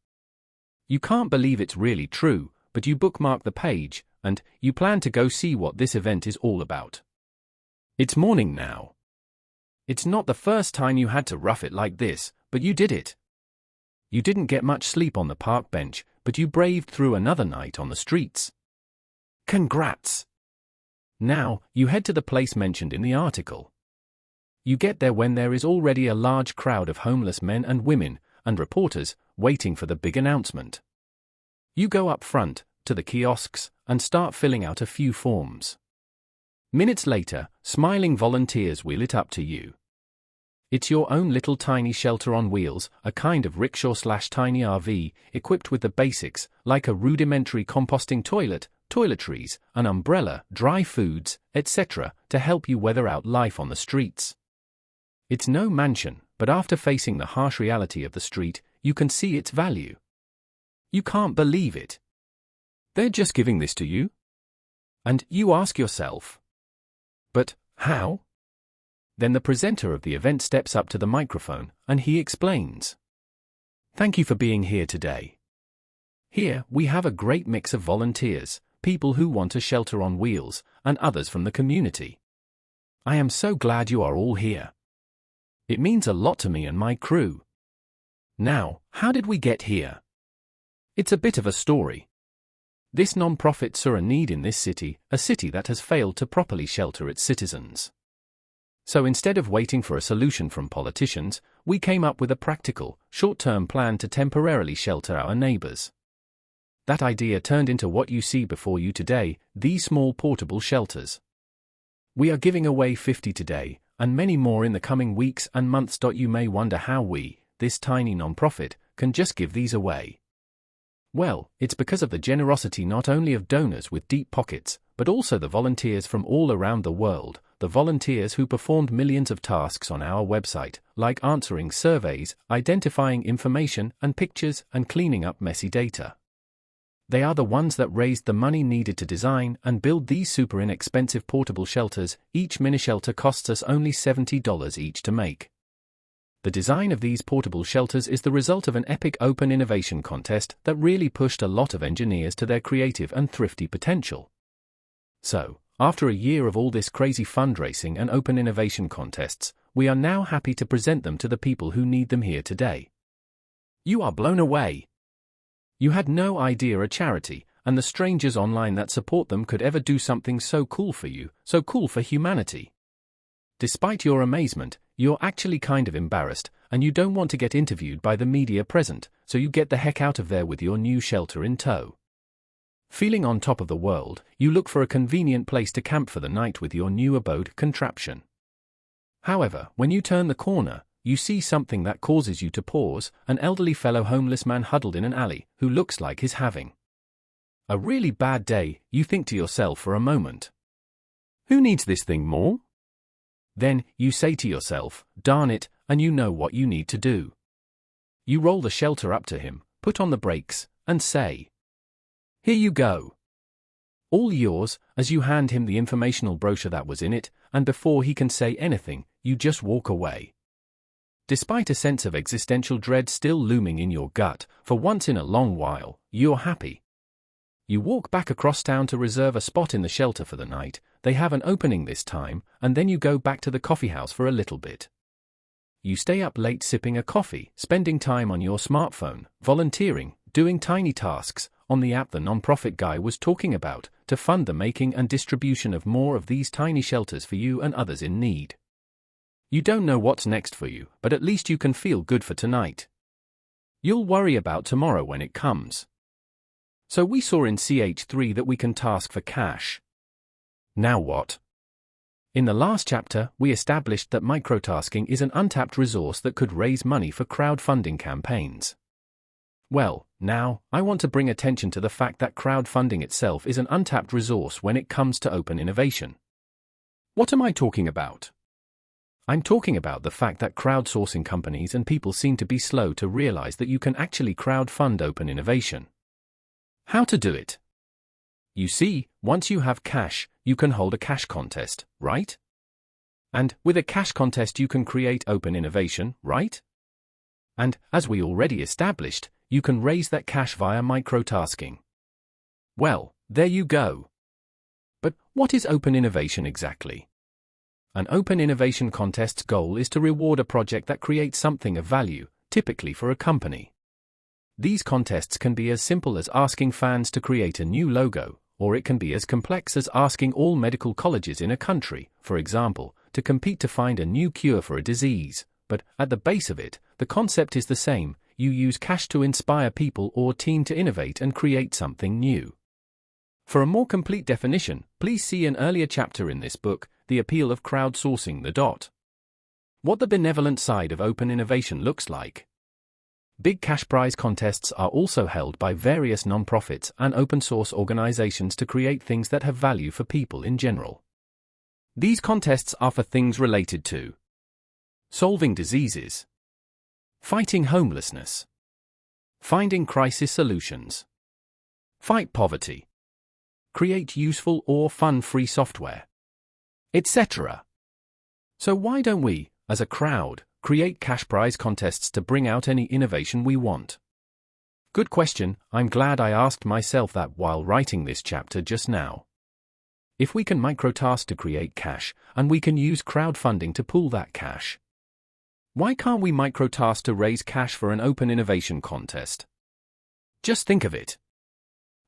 A: You can't believe it's really true, but you bookmark the page, and you plan to go see what this event is all about. It's morning now. It's not the first time you had to rough it like this, but you did it. You didn't get much sleep on the park bench, but you braved through another night on the streets. Congrats! Now, you head to the place mentioned in the article. You get there when there is already a large crowd of homeless men and women, and reporters, waiting for the big announcement. You go up front, to the kiosks, and start filling out a few forms. Minutes later, smiling volunteers wheel it up to you. It's your own little tiny shelter on wheels, a kind of rickshaw/tiny RV, equipped with the basics, like a rudimentary composting toilet, toiletries, an umbrella, dry foods, etc., to help you weather out life on the streets. It's no mansion, but after facing the harsh reality of the street, you can see its value. You can't believe it. They're just giving this to you? And you ask yourself, but how? Then the presenter of the event steps up to the microphone, and he explains. Thank you for being here today. Here, we have a great mix of volunteers, people who want a shelter on wheels, and others from the community. I am so glad you are all here. It means a lot to me and my crew. Now, how did we get here? It's a bit of a story. This non-profit saw a need in this city, a city that has failed to properly shelter its citizens. So instead of waiting for a solution from politicians, we came up with a practical, short-term plan to temporarily shelter our neighbors. That idea turned into what you see before you today, these small portable shelters. We are giving away 50 today, and many more in the coming weeks and months. You may wonder how we, this tiny non-profit, can just give these away. Well, it's because of the generosity not only of donors with deep pockets, but also the volunteers from all around the world, the volunteers who performed millions of tasks on our website, like answering surveys, identifying information and pictures, and cleaning up messy data. They are the ones that raised the money needed to design and build these super inexpensive portable shelters. Each mini shelter costs us only $70 each to make. The design of these portable shelters is the result of an epic open innovation contest that really pushed a lot of engineers to their creative and thrifty potential. So, after a year of all this crazy fundraising and open innovation contests, we are now happy to present them to the people who need them here today. You are blown away. You had no idea a charity, and the strangers online that support them could ever do something so cool for you, so cool for humanity. Despite your amazement, you're actually kind of embarrassed, and you don't want to get interviewed by the media present, so you get the heck out of there with your new shelter in tow. Feeling on top of the world, you look for a convenient place to camp for the night with your new abode contraption. However, when you turn the corner, you see something that causes you to pause, an elderly fellow homeless man huddled in an alley, who looks like he's having a really bad day. You think to yourself for a moment, who needs this thing more? Then, you say to yourself, darn it, and you know what you need to do. You roll the shelter up to him, put on the brakes, and say, here you go. All yours, as you hand him the informational brochure that was in it, and before he can say anything, you just walk away. Despite a sense of existential dread still looming in your gut, for once in a long while, you're happy. You walk back across town to reserve a spot in the shelter for the night. They have an opening this time, and then you go back to the coffee house for a little bit. You stay up late sipping a coffee, spending time on your smartphone, volunteering, doing tiny tasks, on the app the non-profit guy was talking about, to fund the making and distribution of more of these tiny shelters for you and others in need. You don't know what's next for you, but at least you can feel good for tonight. You'll worry about tomorrow when it comes. So we saw in CH3 that we can task for cash. Now what? In the last chapter, we established that microtasking is an untapped resource that could raise money for crowdfunding campaigns. Well, now, I want to bring attention to the fact that crowdfunding itself is an untapped resource when it comes to open innovation. What am I talking about? I'm talking about the fact that crowdsourcing companies and people seem to be slow to realize that you can actually crowdfund open innovation. How to do it? You see, once you have cash, you can hold a cash contest, right? And with a cash contest you can create open innovation, right? And, as we already established, you can raise that cash via microtasking. Well, there you go. But what is open innovation exactly? An open innovation contest's goal is to reward a project that creates something of value, typically for a company. These contests can be as simple as asking fans to create a new logo, or it can be as complex as asking all medical colleges in a country, for example, to compete to find a new cure for a disease. But, at the base of it, the concept is the same. You use cash to inspire people or team to innovate and create something new. For a more complete definition, please see an earlier chapter in this book, The Appeal of Crowdsourcing. What the benevolent side of open innovation looks like. Big cash prize contests are also held by various non-profits and open-source organizations to create things that have value for people in general. These contests are for things related to solving diseases, fighting homelessness, finding crisis solutions, fight poverty, create useful or fun-free software, etc. So why don't we, as a crowd, create cash prize contests to bring out any innovation we want? Good question. I'm glad I asked myself that while writing this chapter just now. If we can microtask to create cash, and we can use crowdfunding to pool that cash, why can't we microtask to raise cash for an open innovation contest? Just think of it.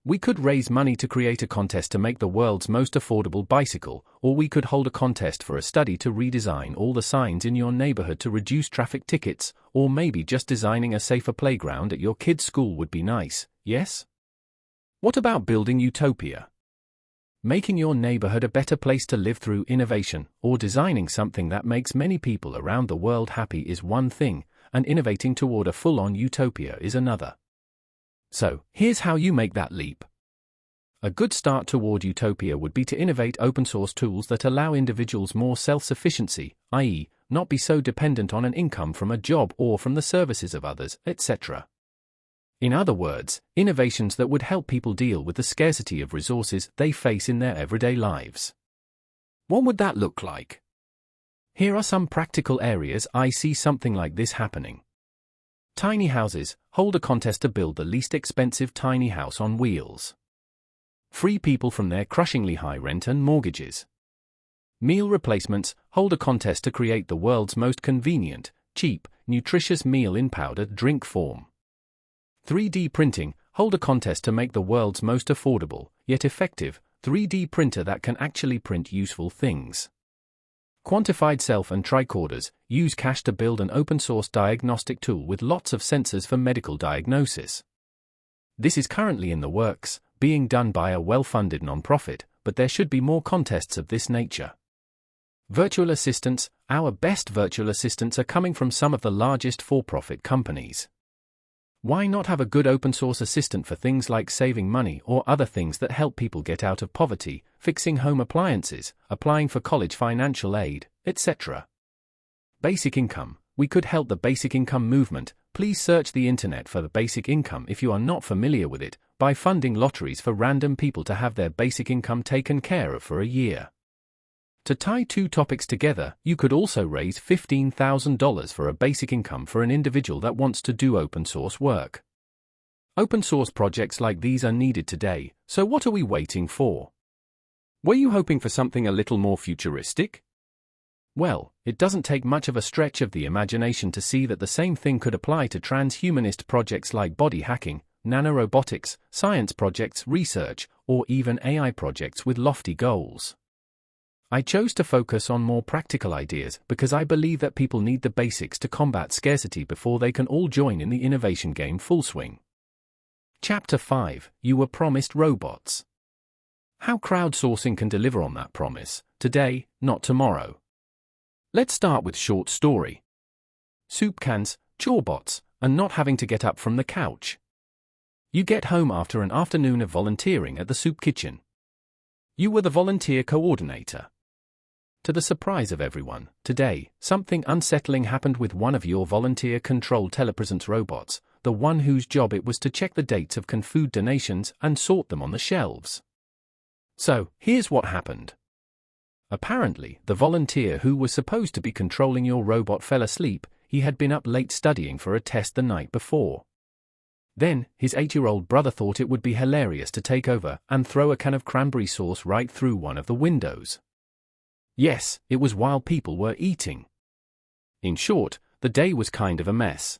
A: We could raise money to create a contest to make the world's most affordable bicycle, or we could hold a contest for a study to redesign all the signs in your neighborhood to reduce traffic tickets, or maybe just designing a safer playground at your kid's school would be nice, yes? What about building utopia? Making your neighborhood a better place to live through innovation, or designing something that makes many people around the world happy is one thing, and innovating toward a full-on utopia is another. So, here's how you make that leap. A good start toward utopia would be to innovate open-source tools that allow individuals more self-sufficiency, i.e., not be so dependent on an income from a job or from the services of others, etc. In other words, innovations that would help people deal with the scarcity of resources they face in their everyday lives. What would that look like? Here are some practical areas I see something like this happening. Tiny houses. Hold a contest to build the least expensive tiny house on wheels. Free people from their crushingly high rent and mortgages. Meal replacements. Hold a contest to create the world's most convenient, cheap, nutritious meal in powdered drink form. 3D printing. Hold a contest to make the world's most affordable, yet effective, 3D printer that can actually print useful things. Quantified self and tricorders. Use cash to build an open-source diagnostic tool with lots of sensors for medical diagnosis. This is currently in the works, being done by a well-funded nonprofit, but there should be more contests of this nature. Virtual assistants. Our best virtual assistants are coming from some of the largest for-profit companies. Why not have a good open-source assistant for things like saving money or other things that help people get out of poverty, fixing home appliances, applying for college financial aid, etc. Basic income. We could help the basic income movement. Please search the internet for the basic income if you are not familiar with it, by funding lotteries for random people to have their basic income taken care of for a year. To tie two topics together, you could also raise $15,000 for a basic income for an individual that wants to do open source work. Open source projects like these are needed today, so what are we waiting for? Were you hoping for something a little more futuristic? Well, it doesn't take much of a stretch of the imagination to see that the same thing could apply to transhumanist projects like body hacking, nanorobotics, science projects, research, or even AI projects with lofty goals. I chose to focus on more practical ideas because I believe that people need the basics to combat scarcity before they can all join in the innovation game full swing. Chapter 5. You were promised robots. How crowdsourcing can deliver on that promise, today, not tomorrow. Let's start with short story. Soup cans, chorebots, and not having to get up from the couch. You get home after an afternoon of volunteering at the soup kitchen. You were the volunteer coordinator. To the surprise of everyone, today, something unsettling happened with one of your volunteer-controlled telepresence robots, the one whose job it was to check the dates of canned food donations and sort them on the shelves. So, here's what happened. Apparently, the volunteer who was supposed to be controlling your robot fell asleep. He had been up late studying for a test the night before. Then, his 8-year-old brother thought it would be hilarious to take over and throw a can of cranberry sauce right through one of the windows. Yes, it was while people were eating. In short, the day was kind of a mess.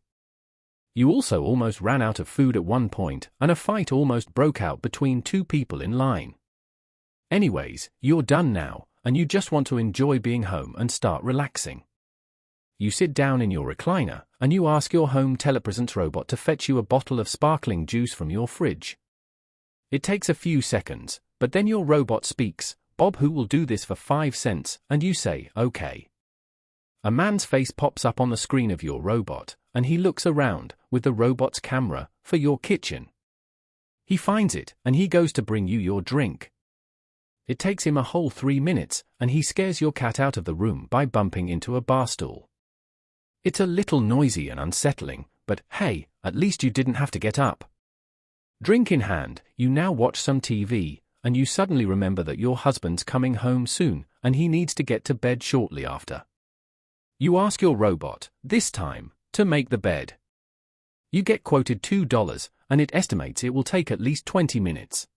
A: You also almost ran out of food at one point, and a fight almost broke out between two people in line. Anyways, you're done now, and you just want to enjoy being home and start relaxing. You sit down in your recliner, and you ask your home telepresence robot to fetch you a bottle of sparkling juice from your fridge. It takes a few seconds, but then your robot speaks, "Bob, who will do this for 5 cents?" and you say, "Okay." A man's face pops up on the screen of your robot, and he looks around, with the robot's camera, for your kitchen. He finds it, and he goes to bring you your drink. It takes him a whole 3 minutes, and he scares your cat out of the room by bumping into a bar stool. It's a little noisy and unsettling, but hey, at least you didn't have to get up. Drink in hand, you now watch some TV, and you suddenly remember that your husband's coming home soon, and he needs to get to bed shortly after. You ask your robot, this time, to make the bed. You get quoted $2, and it estimates it will take at least 20 minutes.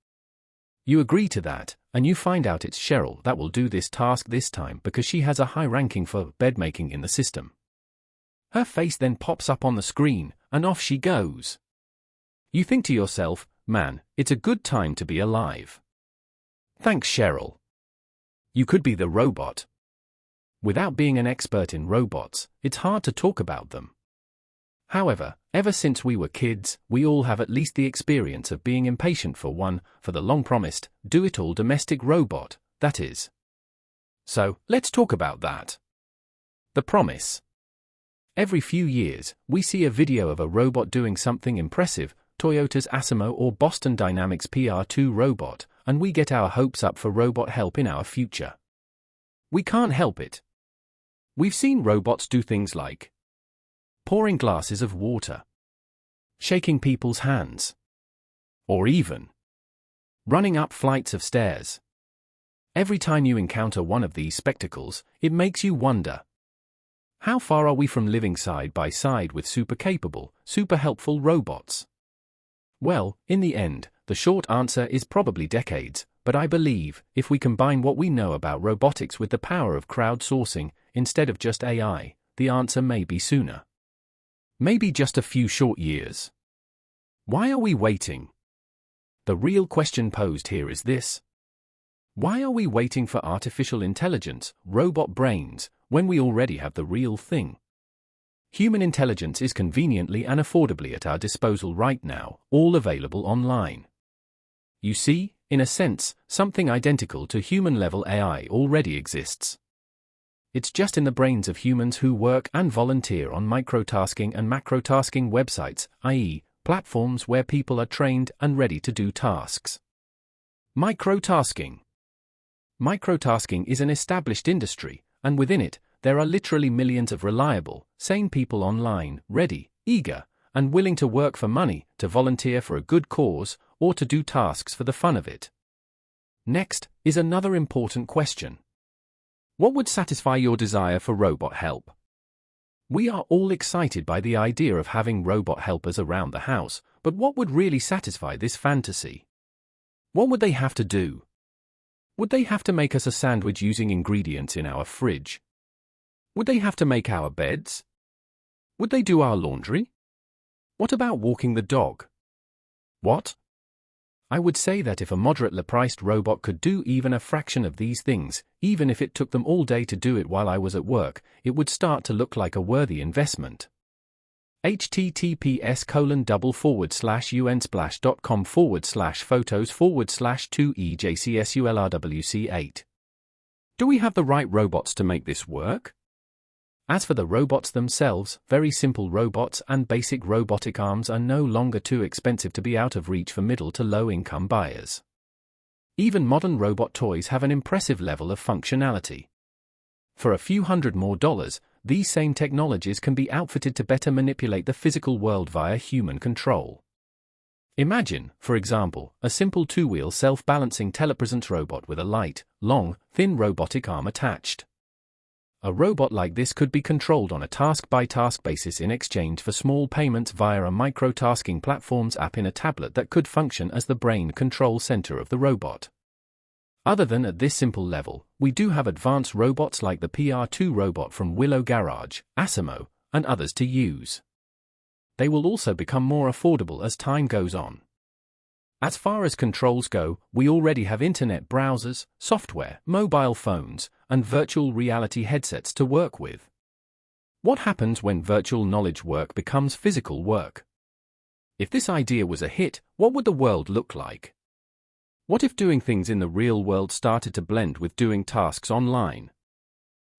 A: You agree to that, and you find out it's Cheryl that will do this task this time because she has a high ranking for bedmaking in the system. Her face then pops up on the screen, and off she goes. You think to yourself, man, it's a good time to be alive. Thanks, Cheryl. You could be the robot. Without being an expert in robots, it's hard to talk about them. However, ever since we were kids, we all have at least the experience of being impatient for the long-promised, do-it-all domestic robot, that is. So, let's talk about that. The promise. Every few years, we see a video of a robot doing something impressive, Toyota's Asimo or Boston Dynamics PR2 robot, and we get our hopes up for robot help in our future. We can't help it. We've seen robots do things like pouring glasses of water, shaking people's hands, or even running up flights of stairs. Every time you encounter one of these spectacles, it makes you wonder, how far are we from living side by side with super capable, super helpful robots? Well, in the end, the short answer is probably decades, but I believe, if we combine what we know about robotics with the power of crowdsourcing, instead of just AI, the answer may be sooner. Maybe just a few short years. Why are we waiting? The real question posed here is this. Why are we waiting for artificial intelligence, robot brains, when we already have the real thing? Human intelligence is conveniently and affordably at our disposal right now, all available online. You see, in a sense, something identical to human-level AI already exists. It's just in the brains of humans who work and volunteer on microtasking and macrotasking websites, i.e., platforms where people are trained and ready to do tasks. Microtasking. Microtasking is an established industry, and within it, there are literally millions of reliable, sane people online, ready, eager, and willing to work for money, to volunteer for a good cause, or to do tasks for the fun of it. Next is another important question. What would satisfy your desire for robot help? We are all excited by the idea of having robot helpers around the house, but what would really satisfy this fantasy? What would they have to do? Would they have to make us a sandwich using ingredients in our fridge? Would they have to make our beds? Would they do our laundry? What about walking the dog? What? I would say that if a moderately priced robot could do even a fraction of these things, even if it took them all day to do it while I was at work, it would start to look like a worthy investment. https://unsplash.com/photos/2EJCSULRWC8. Do we have the right robots to make this work? As for the robots themselves, very simple robots and basic robotic arms are no longer too expensive to be out of reach for middle to low-income buyers. Even modern robot toys have an impressive level of functionality. For a few $100 more, these same technologies can be outfitted to better manipulate the physical world via human control. Imagine, for example, a simple two-wheel self-balancing telepresence robot with a light, long, thin robotic arm attached. A robot like this could be controlled on a task-by-task basis in exchange for small payments via a microtasking platform's app in a tablet that could function as the brain control center of the robot. Other than at this simple level, we do have advanced robots like the PR2 robot from Willow Garage, Asimo, and others to use. They will also become more affordable as time goes on. As far as controls go, we already have internet browsers, software, mobile phones, and virtual reality headsets to work with. What happens when virtual knowledge work becomes physical work? If this idea was a hit, what would the world look like? What if doing things in the real world started to blend with doing tasks online?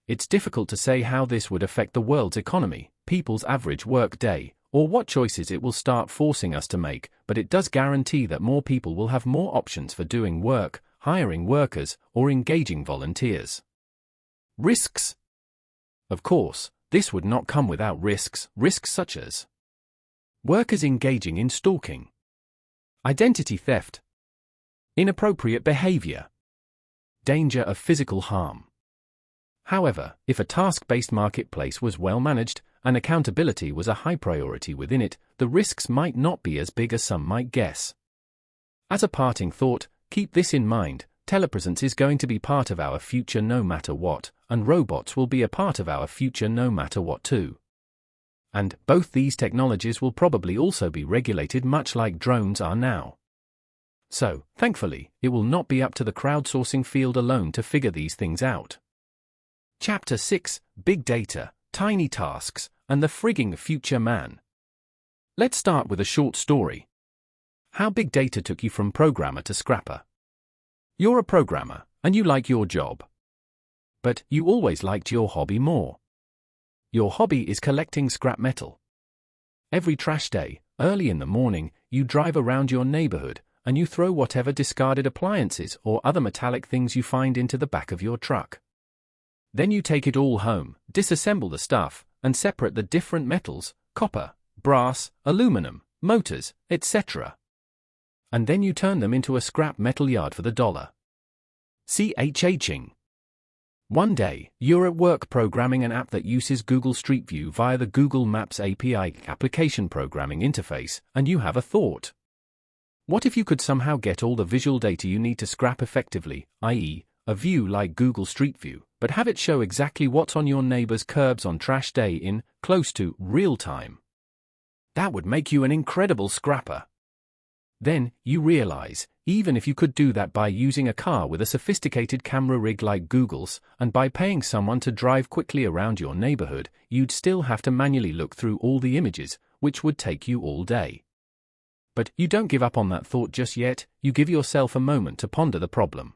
A: It's difficult to say how this would affect the world's economy, people's average work day, or what choices it will start forcing us to make, but it does guarantee that more people will have more options for doing work, hiring workers, or engaging volunteers. Risks. Of course, this would not come without risks such as workers engaging in stalking, identity theft, inappropriate behavior, danger of physical harm. However, if a task-based marketplace was well managed, and accountability was a high priority within it, the risks might not be as big as some might guess. As a parting thought, keep this in mind: telepresence is going to be part of our future no matter what, and robots will be a part of our future no matter what too. And both these technologies will probably also be regulated much like drones are now. So, thankfully, it will not be up to the crowdsourcing field alone to figure these things out. Chapter 6: Big Data, Tiny Tasks, and the Frigging Future Man. Let's start with a short story. How big data took you from programmer to scrapper. You're a programmer, and you like your job. But you always liked your hobby more. Your hobby is collecting scrap metal. Every trash day, early in the morning, you drive around your neighborhood, and you throw whatever discarded appliances or other metallic things you find into the back of your truck. Then you take it all home, disassemble the stuff, and separate the different metals: copper, brass, aluminum, motors, etc. And then you turn them into a scrap metal yard for the dollar. Ching. One day, you're at work programming an app that uses Google Street View via the Google Maps API application programming interface, and you have a thought. What if you could somehow get all the visual data you need to scrap effectively, i.e., a view like Google Street View, but have it show exactly what's on your neighbor's curbs on trash day in, close to, real time? That would make you an incredible scrapper. Then, you realize, even if you could do that by using a car with a sophisticated camera rig like Google's, and by paying someone to drive quickly around your neighborhood, you'd still have to manually look through all the images, which would take you all day. But you don't give up on that thought just yet, you give yourself a moment to ponder the problem.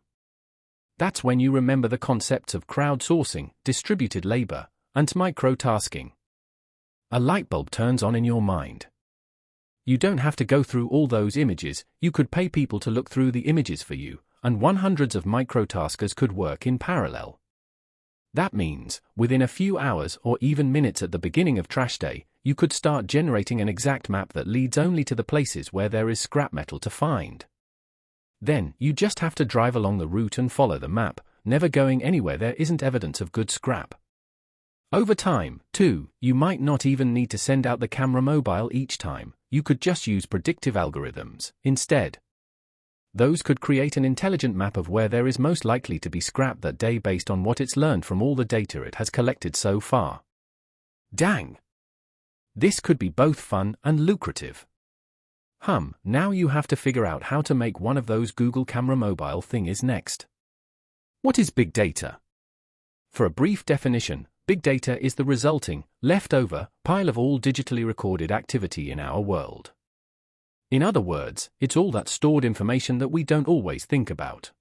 A: That's when you remember the concepts of crowdsourcing, distributed labor, and microtasking. A light bulb turns on in your mind. You don't have to go through all those images, you could pay people to look through the images for you, and hundreds of microtaskers could work in parallel. That means, within a few hours or even minutes at the beginning of trash day, you could start generating an exact map that leads only to the places where there is scrap metal to find. Then, you just have to drive along the route and follow the map, never going anywhere there isn't evidence of good scrap. Over time, too, you might not even need to send out the camera mobile each time, you could just use predictive algorithms instead. Those could create an intelligent map of where there is most likely to be scrap that day based on what it's learned from all the data it has collected so far. Dang! This could be both fun and lucrative. Now you have to figure out how to make one of those Google camera mobile thingies next. What is big data? For a brief definition, big data is the resulting, leftover, pile of all digitally recorded activity in our world. In other words, it's all that stored information that we don't always think about.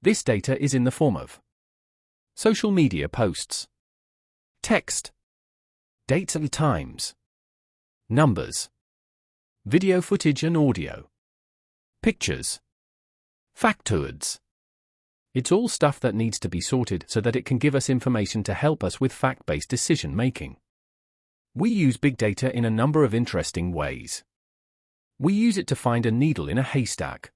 A: This data is in the form of social media posts, text, dates and times, numbers, video footage and audio, pictures, factoids. It's all stuff that needs to be sorted so that it can give us information to help us with fact-based decision-making. We use big data in a number of interesting ways. We use it to find a needle in a haystack.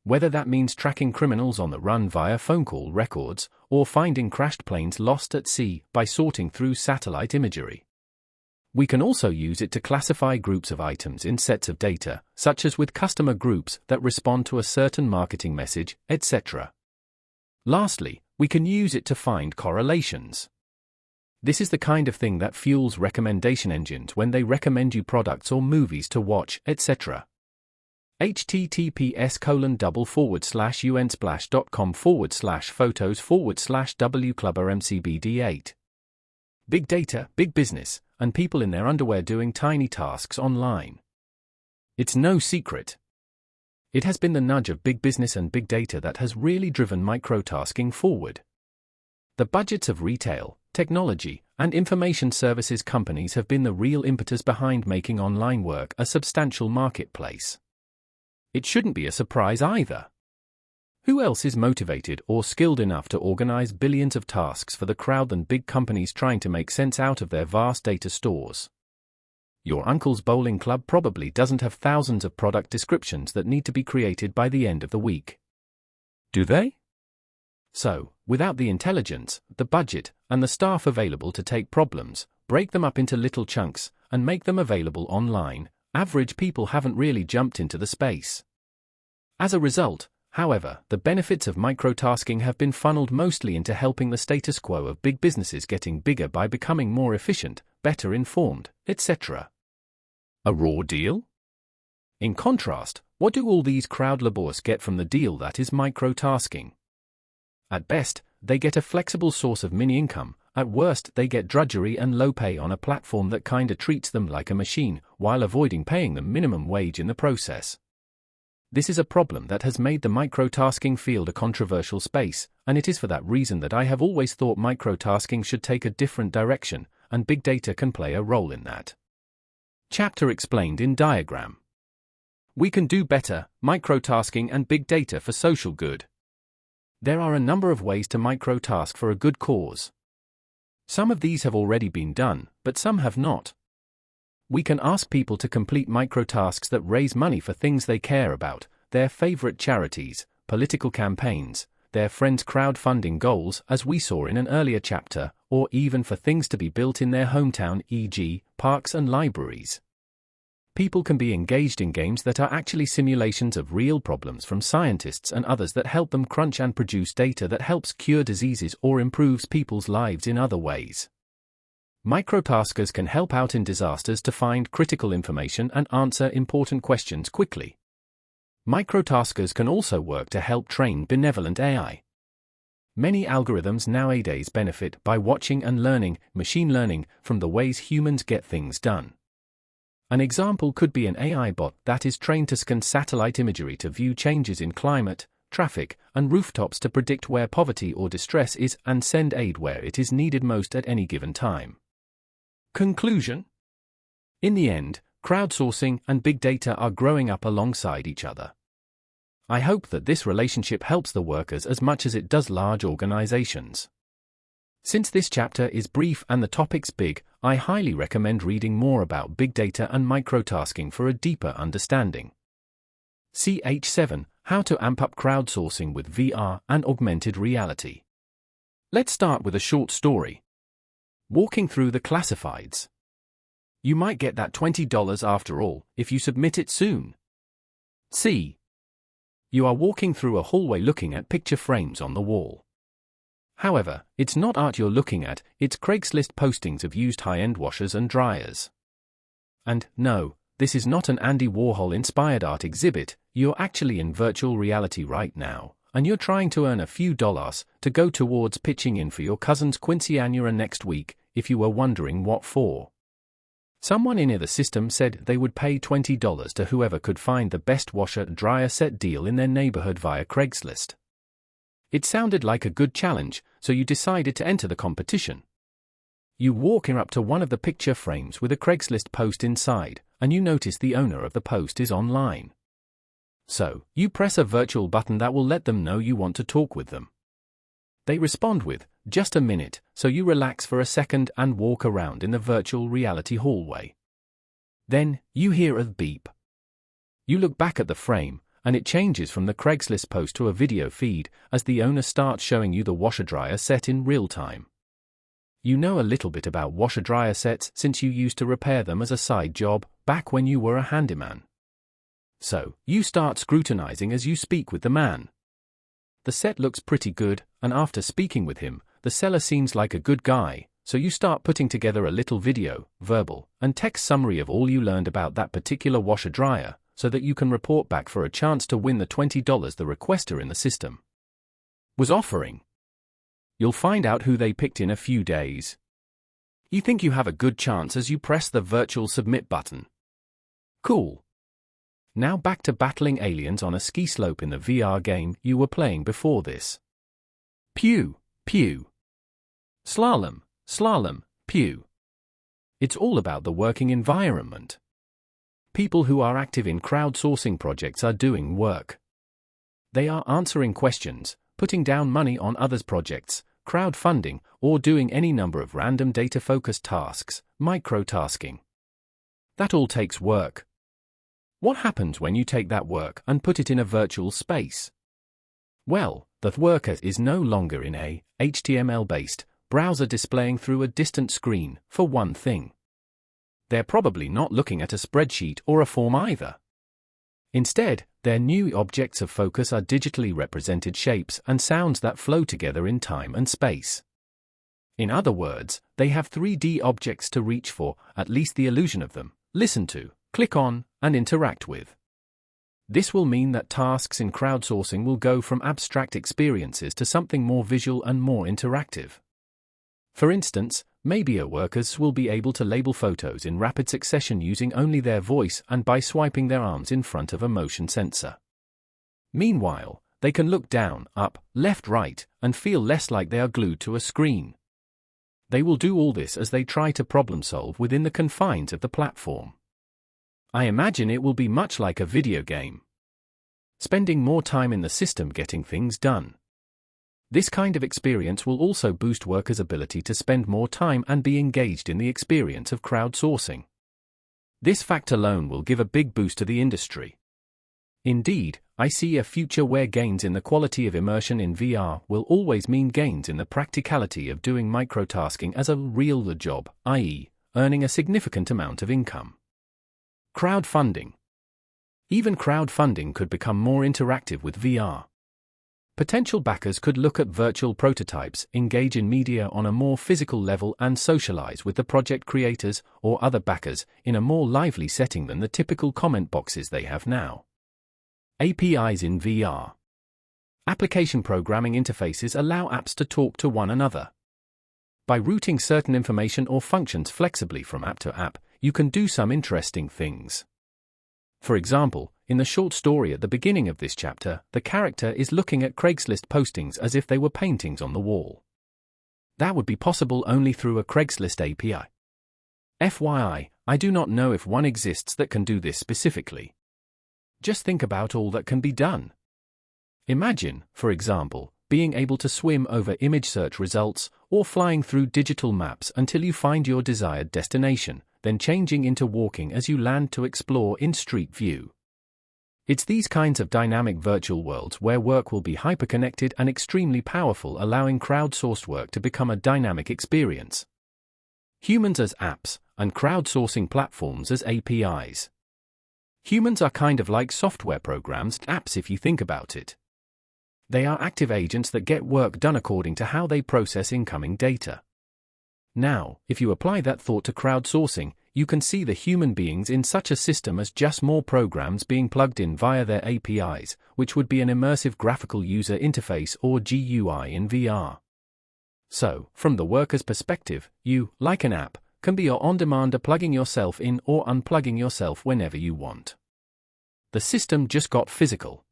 A: Whether that means tracking criminals on the run via phone call records, or finding crashed planes lost at sea by sorting through satellite imagery. We can also use it to classify groups of items in sets of data, such as with customer groups that respond to a certain marketing message, etc. Lastly, we can use it to find correlations. This is the kind of thing that fuels recommendation engines when they recommend you products or movies to watch, etc. https://unsplash.com/photos/wclubbermcbd8. Big data, big business, and people in their underwear doing tiny tasks online. It's no secret. It has been the nudge of big business and big data that has really driven microtasking forward. The budgets of retail, technology, and information services companies have been the real impetus behind making online work a substantial marketplace. It shouldn't be a surprise either. Who else is motivated or skilled enough to organize billions of tasks for the crowd than big companies trying to make sense out of their vast data stores? Your uncle's bowling club probably doesn't have thousands of product descriptions that need to be created by the end of the week. Do they? So, without the intelligence, the budget, and the staff available to take problems, break them up into little chunks, and make them available online, average people haven't really jumped into the space. As a result, however, the benefits of microtasking have been funneled mostly into helping the status quo of big businesses getting bigger by becoming more efficient, better informed, etc. A raw deal? In contrast, what do all these crowd labors get from the deal that is microtasking? At best, they get a flexible source of mini-income. At worst, they get drudgery and low pay on a platform that kinda treats them like a machine, while avoiding paying them minimum wage in the process. This is a problem that has made the microtasking field a controversial space, and it is for that reason that I have always thought microtasking should take a different direction, and big data can play a role in that. Chapter explained in diagram. We can do better, microtasking and big data for social good. There are a number of ways to microtask for a good cause. Some of these have already been done, but some have not. We can ask people to complete microtasks that raise money for things they care about, their favorite charities, political campaigns, their friends' crowdfunding goals, as we saw in an earlier chapter, or even for things to be built in their hometown, e.g., parks and libraries. People can be engaged in games that are actually simulations of real problems from scientists and others that help them crunch and produce data that helps cure diseases or improves people's lives in other ways. Microtaskers can help out in disasters to find critical information and answer important questions quickly. Microtaskers can also work to help train benevolent AI. Many algorithms nowadays benefit by watching and learning, machine learning, from the ways humans get things done. An example could be an AI bot that is trained to scan satellite imagery to view changes in climate, traffic, and rooftops to predict where poverty or distress is and send aid where it is needed most at any given time. Conclusion? In the end, crowdsourcing and big data are growing up alongside each other. I hope that this relationship helps the workers as much as it does large organizations. Since this chapter is brief and the topic's big, I highly recommend reading more about big data and microtasking for a deeper understanding. Ch7, How to Amp Up Crowdsourcing with VR and Augmented Reality. Let's start with a short story. Walking through the classifieds. You might get that $20 after all, if you submit it soon. C. You are walking through a hallway looking at picture frames on the wall. However, it's not art you're looking at, it's Craigslist postings of used high-end washers and dryers. And, no, this is not an Andy Warhol-inspired art exhibit, you're actually in virtual reality right now, and you're trying to earn a few dollars to go towards pitching in for your cousin's quinceañera next week, if you were wondering what for. Someone in the system said they would pay $20 to whoever could find the best washer-dryer set deal in their neighborhood via Craigslist. It sounded like a good challenge, so you decided to enter the competition. You walk up to one of the picture frames with a Craigslist post inside, and you notice the owner of the post is online. So, you press a virtual button that will let them know you want to talk with them. They respond with, "Just a minute," so you relax for a second and walk around in the virtual reality hallway. Then, you hear a beep. You look back at the frame, and it changes from the Craigslist post to a video feed as the owner starts showing you the washer-dryer set in real time. You know a little bit about washer-dryer sets since you used to repair them as a side job back when you were a handyman. So, you start scrutinizing as you speak with the man. The set looks pretty good, and after speaking with him, the seller seems like a good guy, so you start putting together a little video, verbal, and text summary of all you learned about that particular washer-dryer, so that you can report back for a chance to win the $20 the requester in the system was offering. You'll find out who they picked in a few days. You think you have a good chance as you press the virtual submit button. Cool. Now back to battling aliens on a ski slope in the VR game you were playing before this. Pew, pew. Slalom, slalom, pew. It's all about the working environment. People who are active in crowdsourcing projects are doing work. They are answering questions, putting down money on others' projects, crowdfunding, or doing any number of random data-focused tasks, microtasking. That all takes work. What happens when you take that work and put it in a virtual space? Well, the work is no longer in a HTML-based, browser displaying through a distant screen, for one thing. They're probably not looking at a spreadsheet or a form either. Instead, their new objects of focus are digitally represented shapes and sounds that flow together in time and space. In other words, they have 3D objects to reach for, at least the illusion of them, listen to, click on, and interact with. This will mean that tasks in crowdsourcing will go from abstract experiences to something more visual and more interactive. For instance, maybe workers will be able to label photos in rapid succession using only their voice and by swiping their arms in front of a motion sensor. Meanwhile, they can look down, up, left, right, and feel less like they are glued to a screen. They will do all this as they try to problem solve within the confines of the platform. I imagine it will be much like a video game. Spending more time in the system getting things done. This kind of experience will also boost workers' ability to spend more time and be engaged in the experience of crowdsourcing. This fact alone will give a big boost to the industry. Indeed, I see a future where gains in the quality of immersion in VR will always mean gains in the practicality of doing microtasking as a real job, i.e., earning a significant amount of income. Crowdfunding. Even crowdfunding could become more interactive with VR. Potential backers could look at virtual prototypes, engage in media on a more physical level and socialize with the project creators or other backers in a more lively setting than the typical comment boxes they have now. APIs in VR. Application programming interfaces allow apps to talk to one another. By routing certain information or functions flexibly from app to app, you can do some interesting things. For example, in the short story at the beginning of this chapter, the character is looking at Craigslist postings as if they were paintings on the wall. That would be possible only through a Craigslist API. FYI, I do not know if one exists that can do this specifically. Just think about all that can be done. Imagine, for example, being able to swim over image search results or flying through digital maps until you find your desired destination, then changing into walking as you land to explore in Street View. It's these kinds of dynamic virtual worlds where work will be hyperconnected and extremely powerful, allowing crowdsourced work to become a dynamic experience. Humans as apps, and crowdsourcing platforms as APIs. Humans are kind of like software programs, apps if you think about it. They are active agents that get work done according to how they process incoming data. Now, if you apply that thought to crowdsourcing, you can see the human beings in such a system as just more programs being plugged in via their APIs, which would be an immersive graphical user interface or GUI in VR. So, from the worker's perspective, you, like an app, can be your on-demand plugging yourself in or unplugging yourself whenever you want. The system just got physical.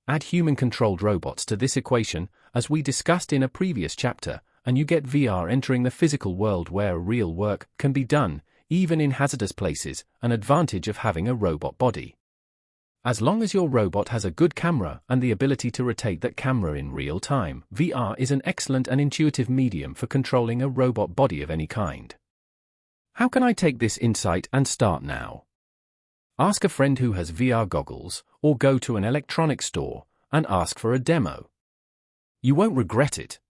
A: Add human-controlled robots to this equation, as we discussed in a previous chapter, and you get VR entering the physical world where real work can be done, even in hazardous places, an advantage of having a robot body. As long as your robot has a good camera and the ability to rotate that camera in real time, VR is an excellent and intuitive medium for controlling a robot body of any kind. How can I take this insight and start now? Ask a friend who has VR goggles, or go to an electronics store and ask for a demo. You won't regret it.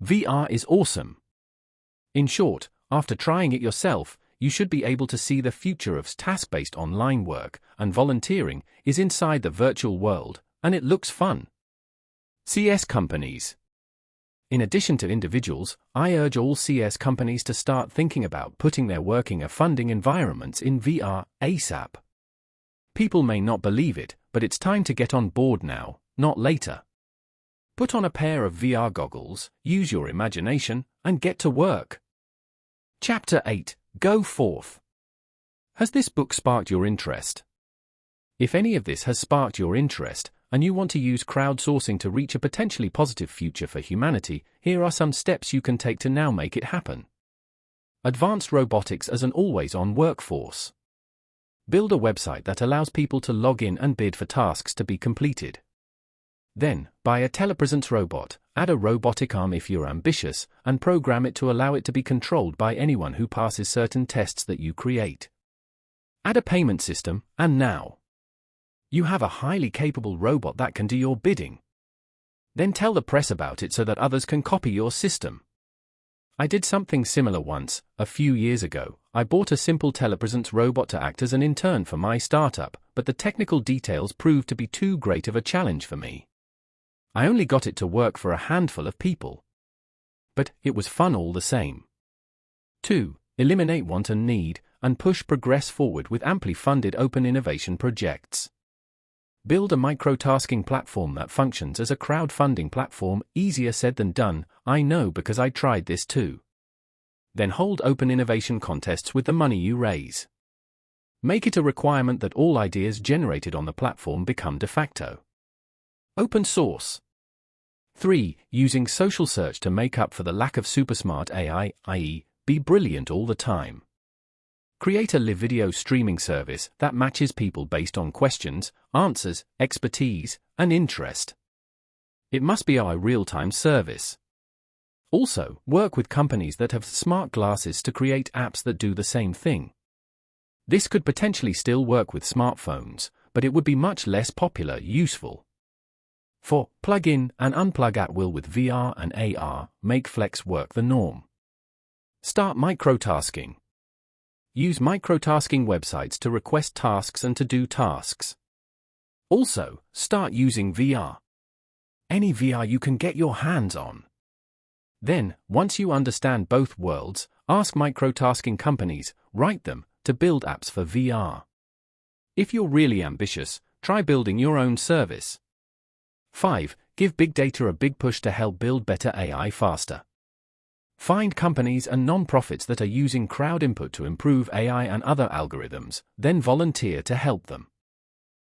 A: VR is awesome. In short, after trying it yourself, you should be able to see the future of task-based online work and volunteering is inside the virtual world, and it looks fun. CS companies. In addition to individuals, I urge all CS companies to start thinking about putting their working or funding environments in VR ASAP. People may not believe it, but it's time to get on board now, not later. Put on a pair of VR goggles, use your imagination, and get to work. Chapter 8. Go Forth. Has this book sparked your interest? If any of this has sparked your interest, and you want to use crowdsourcing to reach a potentially positive future for humanity, here are some steps you can take to now make it happen. Advanced robotics as an always-on workforce. Build a website that allows people to log in and bid for tasks to be completed. Then, buy a telepresence robot, add a robotic arm if you're ambitious, and program it to allow it to be controlled by anyone who passes certain tests that you create. Add a payment system, and now you have a highly capable robot that can do your bidding. Then tell the press about it so that others can copy your system. I did something similar once, a few years ago. I bought a simple telepresence robot to act as an intern for my startup, but the technical details proved to be too great of a challenge for me. I only got it to work for a handful of people. But it was fun all the same. 2. Eliminate want and need, and push progress forward with amply funded open innovation projects. Build a microtasking platform that functions as a crowdfunding platform. Easier said than done, I know, because I tried this too. Then hold open innovation contests with the money you raise. Make it a requirement that all ideas generated on the platform become de facto open source. 3. Using social search to make up for the lack of supersmart AI, i.e., be brilliant all the time. Create a live video streaming service that matches people based on questions, answers, expertise, and interest. It must be our real-time service. Also, work with companies that have smart glasses to create apps that do the same thing. This could potentially still work with smartphones, but it would be much less popular. Useful. 4. Plug in and unplug at will with VR and AR, make flex work the norm. Start microtasking. Use microtasking websites to request tasks and to do tasks. Also, start using VR. Any VR you can get your hands on. Then, once you understand both worlds, ask microtasking companies, write them, to build apps for VR. If you're really ambitious, try building your own service. 5. Give big data a big push to help build better AI faster. Find companies and non-profits that are using crowd input to improve AI and other algorithms, then volunteer to help them.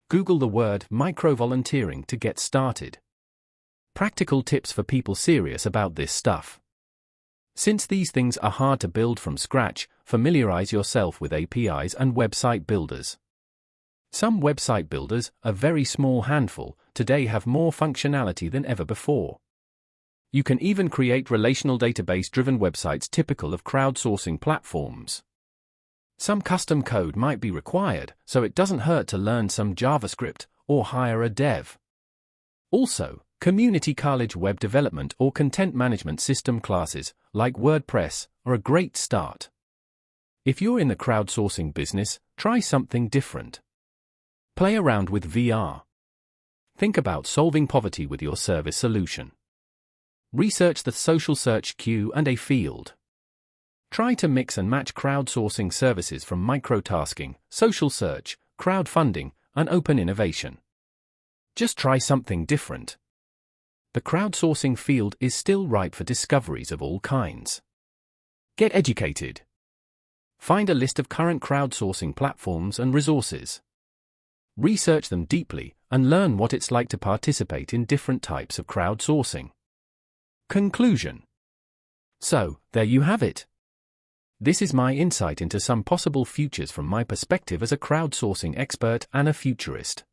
A: Google the word micro-volunteering to get started. Practical tips for people serious about this stuff. Since these things are hard to build from scratch, familiarize yourself with APIs and website builders. Some website builders, a very small handful, today have more functionality than ever before. You can even create relational database-driven websites typical of crowdsourcing platforms. Some custom code might be required, so it doesn't hurt to learn some JavaScript or hire a dev. Also, community college web development or content management system classes, like WordPress, are a great start. If you're in the crowdsourcing business, try something different. Play around with VR. Think about solving poverty with your service solution. Research the social search Q&A field. Try to mix and match crowdsourcing services from microtasking, social search, crowdfunding, and open innovation. Just try something different. The crowdsourcing field is still ripe for discoveries of all kinds. Get educated. Find a list of current crowdsourcing platforms and resources. Research them deeply and learn what it's like to participate in different types of crowdsourcing. Conclusion. So, there you have it. This is my insight into some possible futures from my perspective as a crowdsourcing expert and a futurist.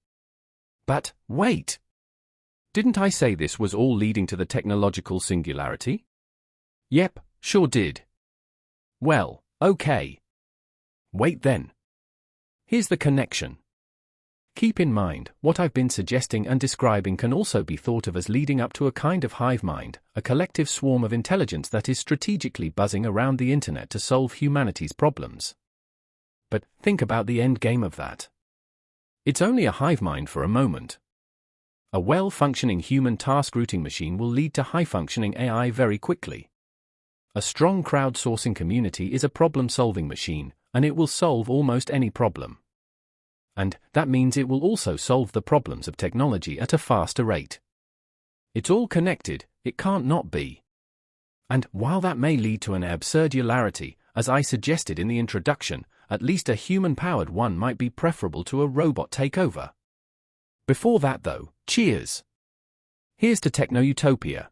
A: But, wait! Didn't I say this was all leading to the technological singularity? Yep, sure did. Well, okay. Wait then. Here's the connection. Keep in mind, what I've been suggesting and describing can also be thought of as leading up to a kind of hive mind, a collective swarm of intelligence that is strategically buzzing around the internet to solve humanity's problems. But think about the end game of that. It's only a hive mind for a moment. A well-functioning human task routing machine will lead to high-functioning AI very quickly. A strong crowdsourcing community is a problem-solving machine, and it will solve almost any problem. And that means it will also solve the problems of technology at a faster rate. It's all connected, it can't not be. And while that may lead to an absurdularity, as I suggested in the introduction, at least a human-powered one might be preferable to a robot takeover. Before that though, cheers! Here's to Techno-Utopia.